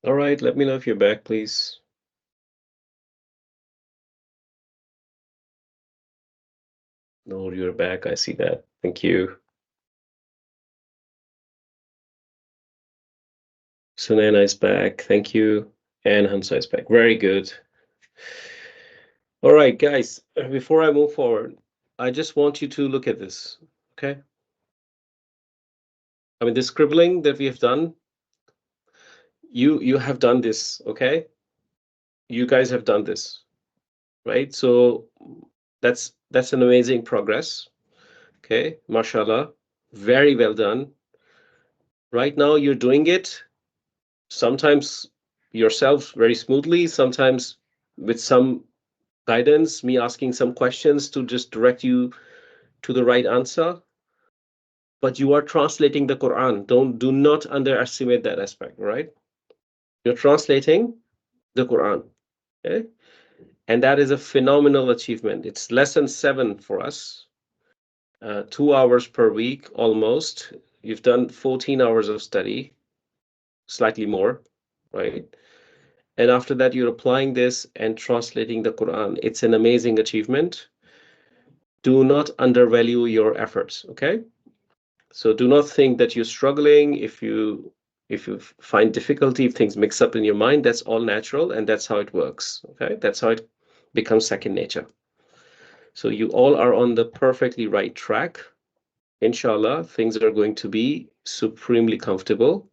All right, let me know if you're back, please. No, you're back. I see that. Thank you. Sunaina is back. Thank you. And Hansa is back. Very good. All right, guys, before I move forward, I just want you to look at this, okay? I mean, the scribbling that we have done, you have done this, okay? You guys have done this, right? So that's an amazing progress, okay? Mashallah, very well done. Right now, you're doing it sometimes yourself very smoothly, sometimes with some guidance, me asking some questions to just direct you to the right answer. But you are translating the Quran. Do not underestimate that aspect, right? You're translating the Quran, okay? And that is a phenomenal achievement. It's lesson 7 for us, 2 hours per week almost. You've done 14 hours of study, slightly more, right? And after that, you're applying this and translating the Quran. It's an amazing achievement. Do not undervalue your efforts, okay? So do not think that you're struggling. If you find difficulty, if things mix up in your mind, that's all natural, and that's how it works, okay? That's how it becomes second nature. So you all are on the perfectly right track. Inshallah, things are going to be supremely comfortable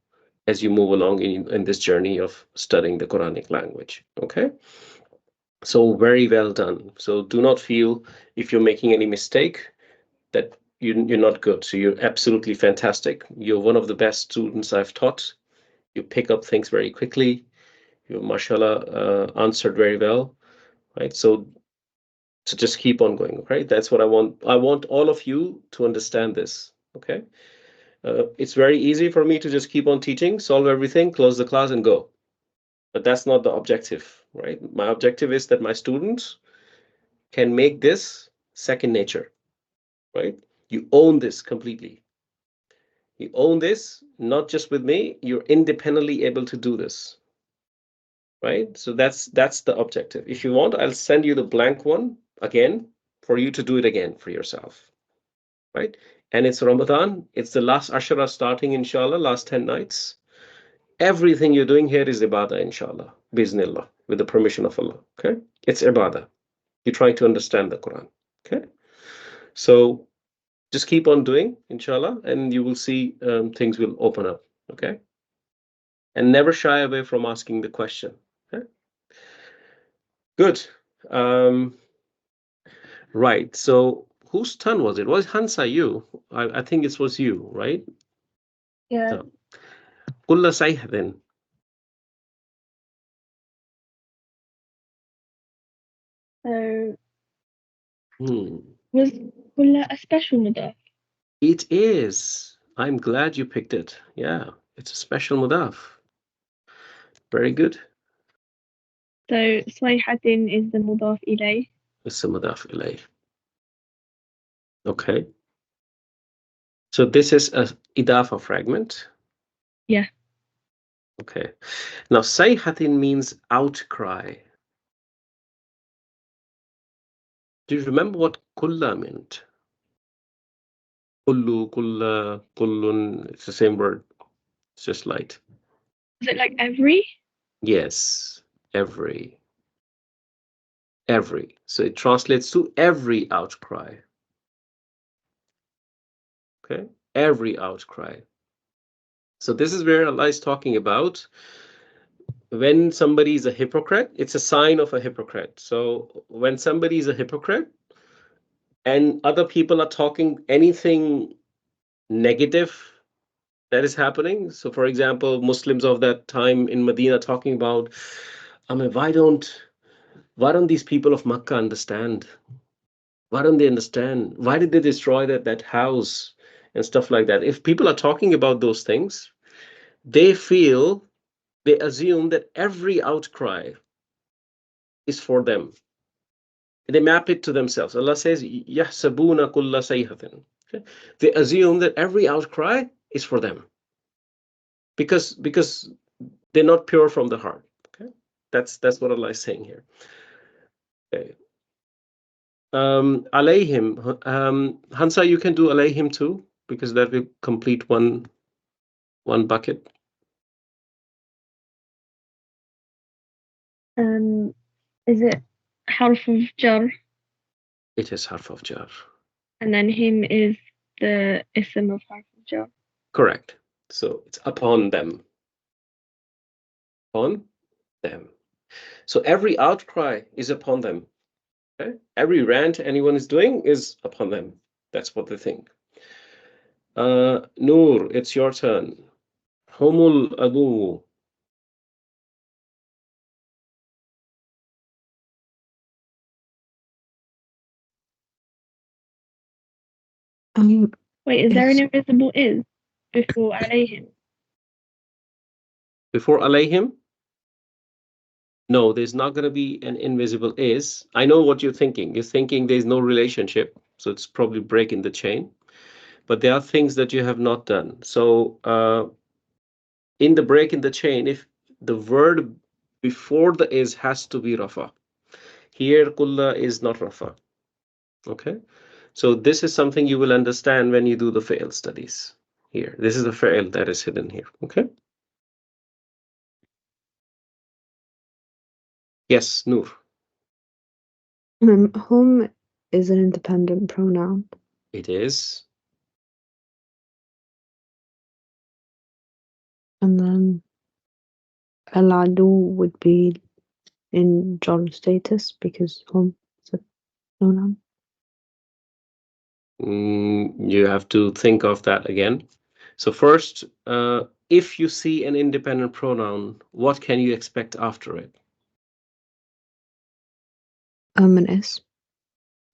as you move along in this journey of studying the Quranic language, okay? So very well done. So do not feel if you're making any mistake that you're not good. So you're absolutely fantastic. You're one of the best students I've taught. You pick up things very quickly. You, mashallah, answered very well, right? So just keep on going, right? That's what I want. I want all of you to understand this, okay? It's very easy for me to just keep on teaching, solve everything, close the class, and go. But that's not the objective, right? My objective is that my students can make this second nature, right? You own this completely. You own this, not just with me, you're independently able to do this, right? So that's the objective. If you want, I'll send you the blank one again for you to do it again for yourself, right? And it's Ramadan. It's the last Ashura starting, inshallah, last 10 nights. Everything you're doing here is ibadah, inshallah, biznillah, with the permission of Allah, okay? It's ibadah. You're trying to understand the Quran, okay? So just keep on doing, inshallah, and you will see things will open up, okay? And never shy away from asking the question, okay? Good. Right, so whose turn was it? Was Hansa you? I think it was you, right? Yeah. Kulla sayh then. So Hmm. was Kulla a special mudaf? It is. I'm glad you picked it. Yeah, it's a special mudaf. Very good. So Sayhatin is the mudaf ilayh. It's a mudaf ilayh. Okay. So this is a idafa fragment. Yeah. Okay. Now sayhatin means outcry. Do you remember what kulla meant? Kullu, kulla, kullun. It's the same word. It's just light. Is it like every? Yes, every. Every. So it translates to every outcry. Okay, every outcry. So this is where Allah is talking about when somebody is a hypocrite, it's a sign of a hypocrite. So when somebody is a hypocrite and other people are talking anything negative that is happening. So for example, Muslims of that time in Medina talking about, I mean, why don't these people of Makkah understand? Why don't they understand? Why did they destroy that house and stuff like that? If people are talking about those things, they assume that every outcry is for them. They map it to themselves. Allah says, يَحْسَبُونَ كُلَّ سَيْحَةٍ. Okay? They assume that every outcry is for them. Because They're not pure from the heart. Okay, that's what Allah is saying here. Okay. Alayhim. Hansa, you can do alayhim too, because that will complete one bucket. Is it harf of jar? It is harf of jar. And then him is the ism of harf of jar. Correct. So it's upon them. Upon them. So every outcry is upon them. Okay? Every rant anyone is doing is upon them. That's what they think. Noor, it's your turn. Humul adu. Wait, is there an It's invisible is before alayhim? Before alayhim? No, there's not going to be an invisible is. I know what you're thinking. You're thinking there's no relationship, so it's probably breaking the chain. But there are things that you have not done. So in the break in the chain, if the word before the is has to be rafa. Here, kulla is not rafa. Okay? So this is something you will understand when you do the fail studies. Here, this is the fail that is hidden here. Okay? Yes, Noor. hum is an independent pronoun. It is. And then al-adu would be in jar status because hum is a pronoun. You have to think of that again. So first, if you see an independent pronoun, what can you expect after it? An is.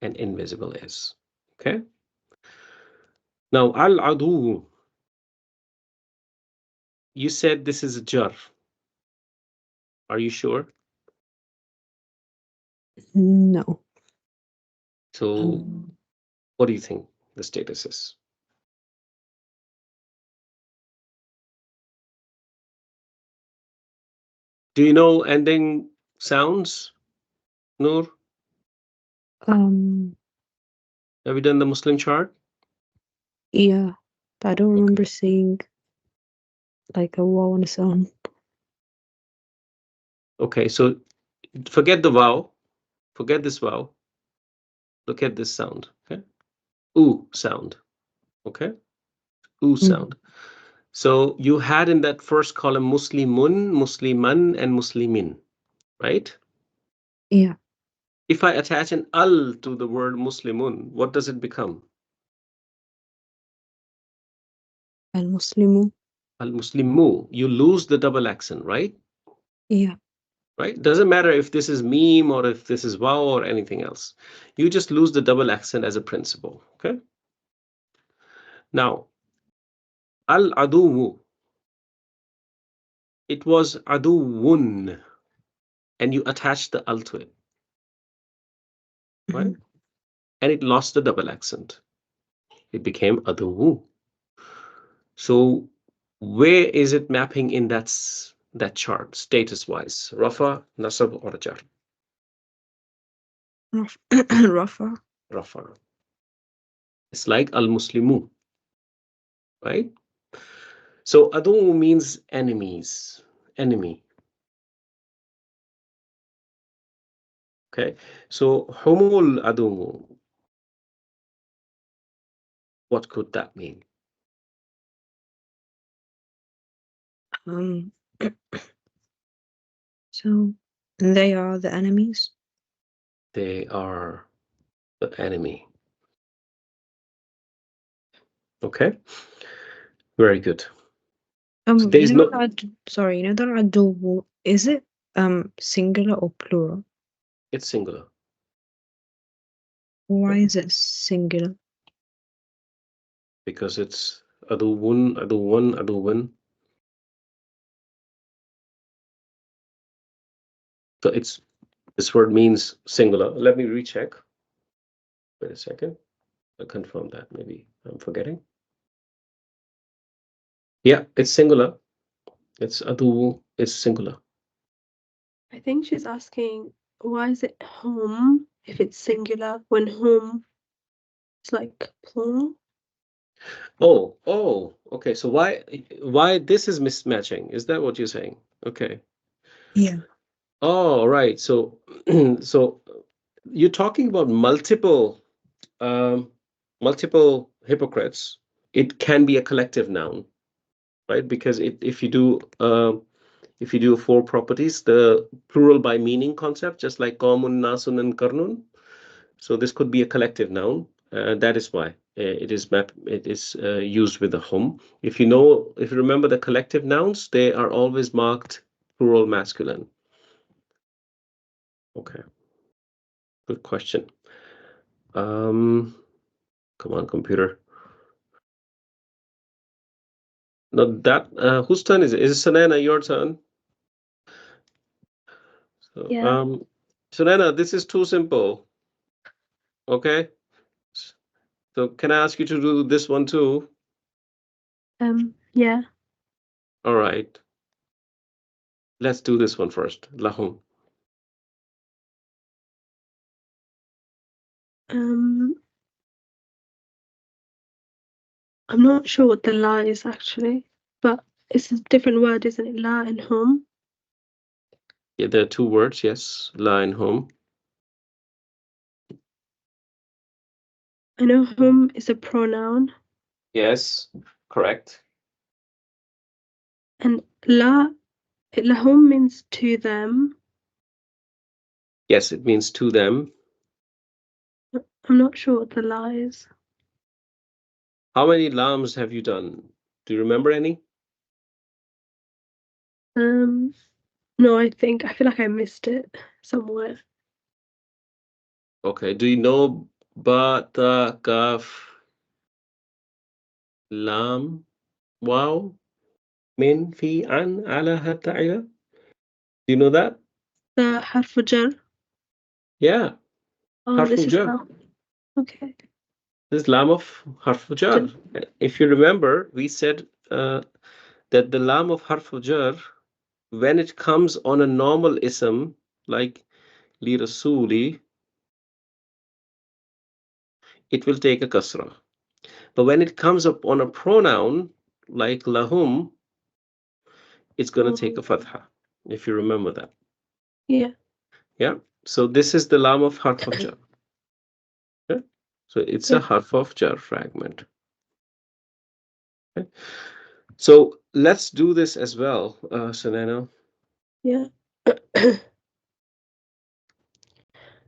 An invisible is. Okay? Now, al-adu, you said this is a jar. Are you sure? No. So what do you think the status is? Do you know ending sounds, Noor? Have you done the Muslim chart? Yeah, but I don't remember seeing like a waw on its own. Okay, so forget the vowel. Forget this vowel. Look at this sound. Okay. Ooh sound. Okay. Ooh sound. So you had in that first column Muslimun, Musliman, and Muslimin, right? Yeah. If I attach an al to the word Muslimun, what does it become? Al-Muslimu. Al-Muslimu. You lose the double accent, right? Yeah. Right? Doesn't matter if this is meme or if this is wow or anything else. You just lose the double accent as a principle. Okay. Now, al-aduwu. It was aduwun, and you attach the al to it, right? And it lost the double accent. It became aduwu. So where is it mapping in that chart, status-wise? Rafa, nasab, or jar? Rafa. Rafa. It's like al-muslimu, right? So adu means enemies, enemy. Okay, so humul adu, what could that mean? So they are the enemies. They are the enemy. Okay, very good. So there's you know no. sorry, you know that adu, is it singular or plural? It's singular. Why is it singular? Because it's aduwun, aduwan, aduwan. So it's this word means singular. Let me recheck. Wait a second. I'll confirm that. Maybe I'm forgetting. Yeah, it's singular. It's adu is singular. I think she's asking why is it hum if it's singular when hum is like plural? Oh, okay. So why this is mismatching? Is that what you're saying? Okay. Yeah. Oh, right. So so you're talking about um, multiple hypocrites. It can be a collective noun, right? Because if you do four properties, the plural by meaning concept, just like qawmun, nasun, and karnun. So this could be a collective noun. That is why it is used with a hum. If you remember the collective nouns, they are always marked plural masculine. Okay, good question. Come on, computer. Now that whose turn is it? Is it Sanana, your turn? So, Yeah. Sanana, this is too simple. Okay. So can I ask you to do this one too? Yeah. All right. Let's do this one first. Lahum. I'm not sure what the la is actually, but it's a different word, isn't it? La and hum. Yeah, there are two words. Yes, la and hum. I know hum is a pronoun, Yes, correct. and lahum means to them. Yes, it means to them. I'm not sure what the la is. How many lams have you done? Do you remember any? No, I feel like I missed it somewhere. Okay. Do you know ba, ta, kaf, lam, wow, min, fi, an, ala, hatta, ila? Do you know that? The harf jar. Yeah, Oh, this harful is jar. how. Okay. This is lam of harful jar. If you remember, we said that the lam of harful jar, when it comes on a normal ism like li rasuli, it will take a kasra. But when it comes up on a pronoun like lahum, it's going to take a fatha, if you remember that. Yeah. Yeah. So this is the lam of harf of jar. Okay? So it's a Yeah. harf of jar fragment. Okay? So let's do this as well, Sanana. Yeah.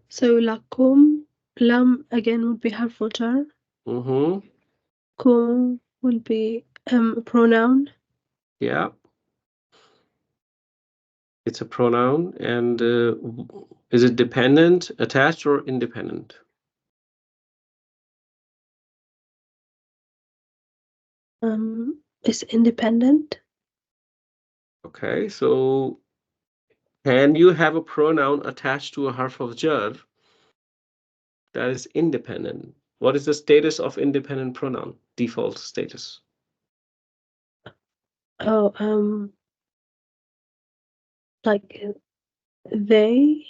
So lakum, lam again would be harf jar. Mm-hmm. Kum will be a pronoun. Yeah. It's a pronoun. And is it dependent, attached, or independent? Is independent. Okay. So can you have a pronoun attached to a harf of jar that is independent? What is the status of independent pronoun? Default status. Oh, like they. No,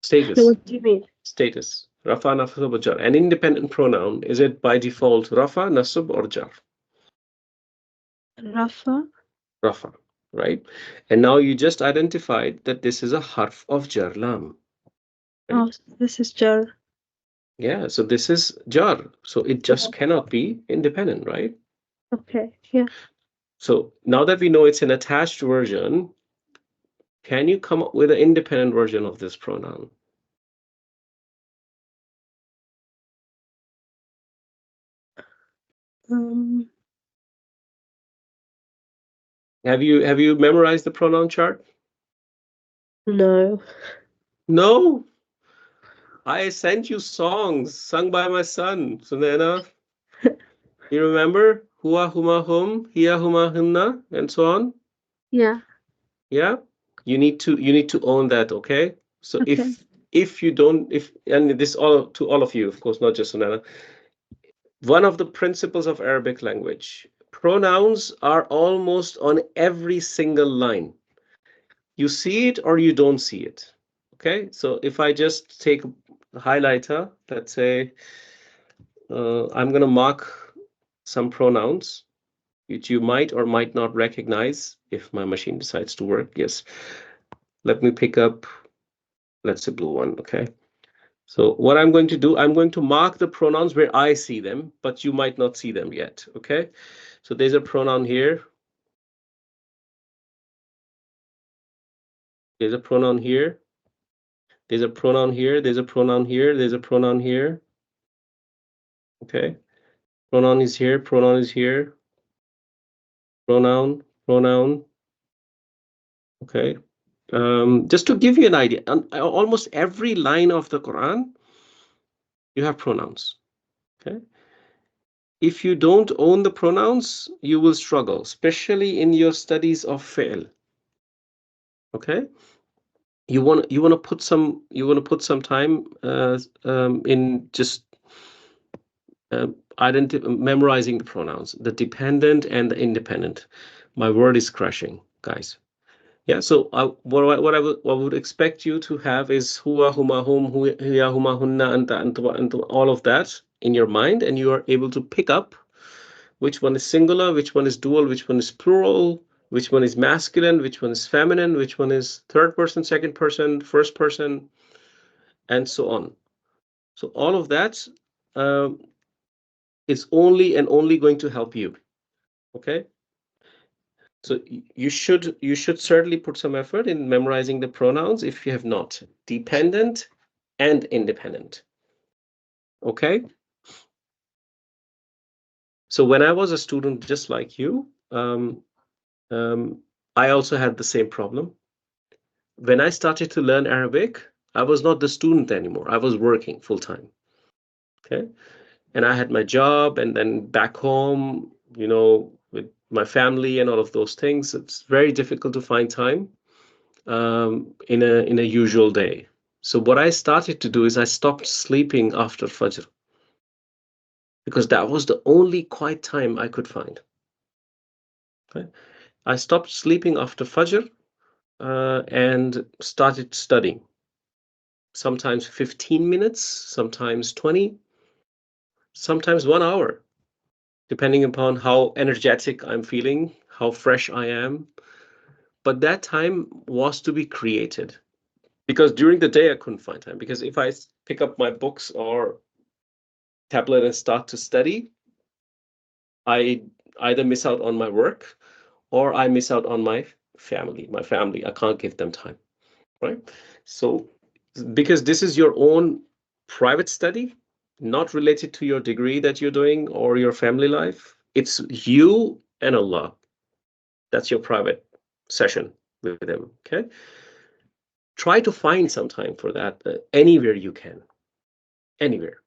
Status. what do you mean? Status. Rafa, nasab, or jar. An independent pronoun, is it by default Rafa, nasab, or jar? Rafa. Rafa, right? And now you just identified that this is a harf of jar lam. Right? Oh, this is jar. Yeah, so this is jar. So it just cannot be independent, right? Okay. Yeah. So now that we know it's an attached version, can you come up with an independent version of this pronoun? Um. Have you memorized the pronoun chart? No. No. I sent you songs sung by my son, Sunena. You remember? Hua huma hum, hiya huma hinna, and so on. Yeah. Yeah. You need to own that, okay? So Okay. if you don't, if and this all to all of you, of course, not just Sunena. One of the principles of Arabic language, pronouns are almost on every single line. You see it or you don't see it. Okay, so if I just take a highlighter, let's say I'm going to mark some pronouns which you might or might not recognize if my machine decides to work. Yes, let me pick up, let's say blue one. Okay, so what I'm going to do, I'm going to mark the pronouns where I see them, but you might not see them yet. Okay, so there's a pronoun here. There's a pronoun here. There's a pronoun here. There's a pronoun here. There's a pronoun here. Okay, pronoun is here. Pronoun is here. Pronoun, pronoun. Okay, just to give you an idea, on almost every line of the Quran, you have pronouns. Okay, if you don't own the pronouns, you will struggle, especially in your studies of fi'l. Okay, you want to put some time in just memorizing the pronouns, the dependent and the independent. My word is crashing, guys. Yeah, so what I would expect you to have is huwa, huma, hum, hiya, huma, hunna, anta, antuma, antuma, all of that in your mind, and you are able to pick up which one is singular, which one is dual, which one is plural, which one is masculine, which one is feminine, which one is third person, second person, first person, and so on. So all of that is only and only going to help you. Okay. So you should certainly put some effort in memorizing the pronouns if you have not. Dependent and independent. Okay. So when I was a student just like you, I also had the same problem. When I started to learn Arabic, I was not the student anymore. I was working full time. Okay. And I had my job, and then back home, with my family and all of those things, it's very difficult to find time in a usual day. So what I started to do is I stopped sleeping after Fajr, because that was the only quiet time I could find. Okay? I stopped sleeping after Fajr and started studying. Sometimes 15 minutes, sometimes 20, sometimes 1 hour, depending upon how energetic I'm feeling, how fresh I am. But that time was to be created, because during the day I couldn't find time. Because if I pick up my books or tablet and start to study, I either miss out on my work or I miss out on my family. I can't give them time, right? So because this is your own private study, not related to your degree that you're doing or your family life, it's you and Allah. That's your private session with him. Okay, try to find some time for that anywhere you can. Anywhere.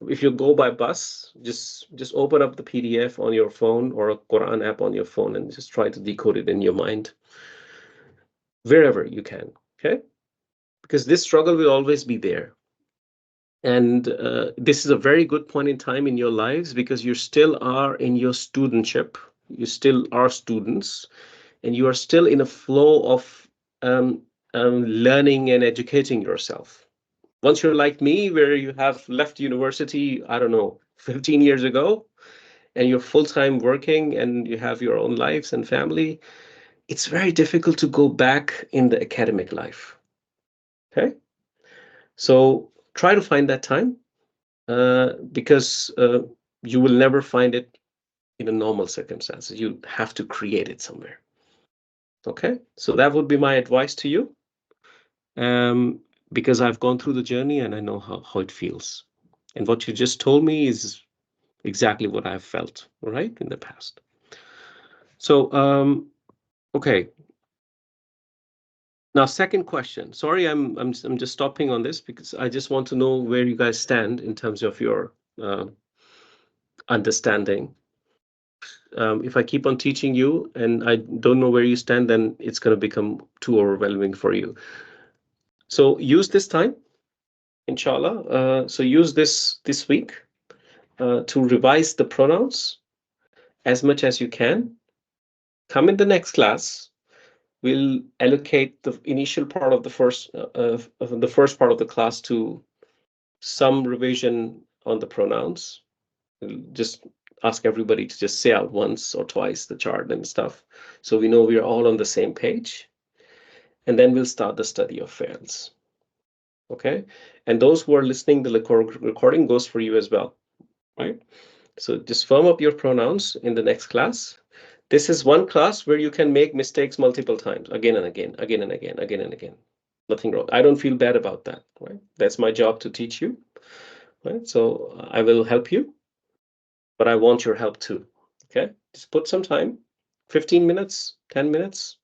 If you go by bus, just open up the PDF on your phone or a Quran app on your phone and just try to decode it in your mind wherever you can. Okay, because this struggle will always be there. And this is a very good point in time in your lives, because you still are in your studentship. You still are students, and you are still in a flow of learning and educating yourself. Once you're like me, where you have left university, I don't know, 15 years ago, and you're full-time working and you have your own lives and family, it's very difficult to go back in the academic life. Okay? So try to find that time, because you will never find it in a normal circumstances. You have to create it somewhere. Okay? So that would be my advice to you, because I've gone through the journey and I know how it feels. And what you just told me is exactly what I've felt, right, in the past. So, okay. Now, second question. Sorry, I'm just stopping on this because I just want to know where you guys stand in terms of your understanding. If I keep on teaching you and I don't know where you stand, then it's going to become too overwhelming for you. So use this time, inshallah. So use this week to revise the pronouns as much as you can. Come in the next class. We'll allocate the initial part of the first part of the class to some revision on the pronouns. We'll just ask everybody to just say out once or twice the chart and stuff, so we know we are all on the same page. And then we'll start the study of fi'ls. Okay, and those who are listening, the recording goes for you as well, right? So just firm up your pronouns in the next class. This is one class where you can make mistakes multiple times, again and again, again and again, again and again. Nothing wrong. I don't feel bad about that, right? That's my job to teach you, right? So I will help you, but I want your help too, okay? Just put some time, 15 minutes, 10 minutes,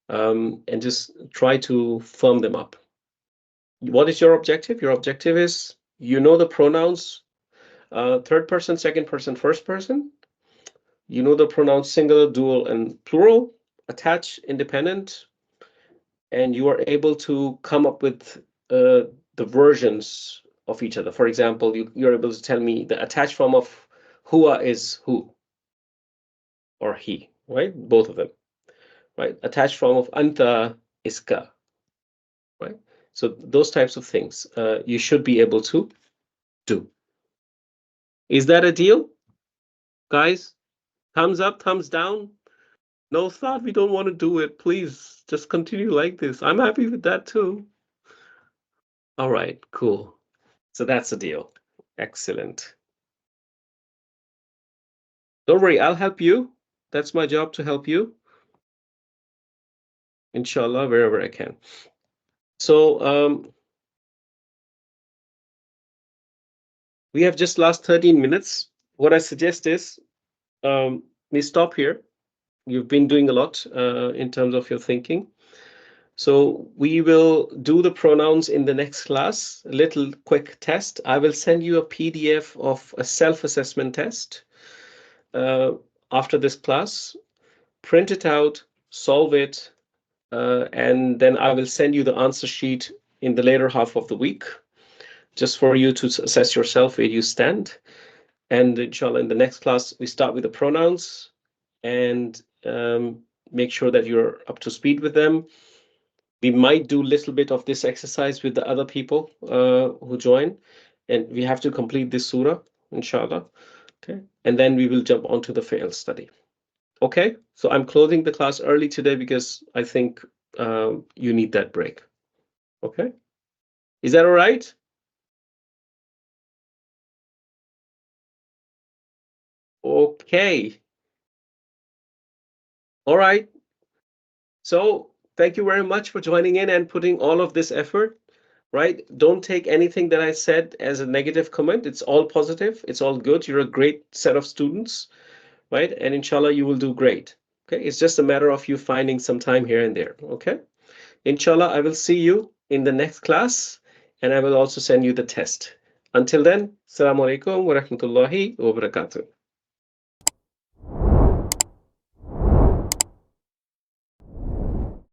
and just try to firm them up. What is your objective? Your objective is, you know the pronouns, third person, second person, first person. You know the pronouns singular, dual, and plural, attached, independent, and you are able to come up with the versions of each other. For example, you're able to tell me the attached form of huwa is who or he, right? Both of them, right? Attached form of anta is ka, right? So those types of things you should be able to do. Is that a deal, guys? Thumbs up, thumbs down. No thought we don't want to do it. Please just continue like this. I'm happy with that too. All right, cool. So that's the deal. Excellent. Don't worry, I'll help you. That's my job to help you. Inshallah, wherever I can. So we have just last 13 minutes. What I suggest is we stop here. You've been doing a lot in terms of your thinking. So we will do the pronouns in the next class, a little quick test. I will send you a PDF of a self-assessment test after this class. Print it out, solve it, and then I will send you the answer sheet in the later half of the week, just for you to assess yourself where you stand. And inshallah, in the next class, we start with the pronouns and make sure that you're up to speed with them. We might do a little bit of this exercise with the other people who join, and we have to complete this surah, inshallah. Okay, and then we will jump onto the fi'l study. Okay, so I'm closing the class early today because I think you need that break. Okay, is that all right? Okay. All right. So thank you very much for joining in and putting all of this effort, right? Don't take anything that I said as a negative comment. It's all positive. It's all good. You're a great set of students, right? And inshallah, you will do great. Okay, it's just a matter of you finding some time here and there. Okay, inshallah, I will see you in the next class, and I will also send you the test. Until then, Assalamu alaikum wa rahmatullahi wa barakatuh.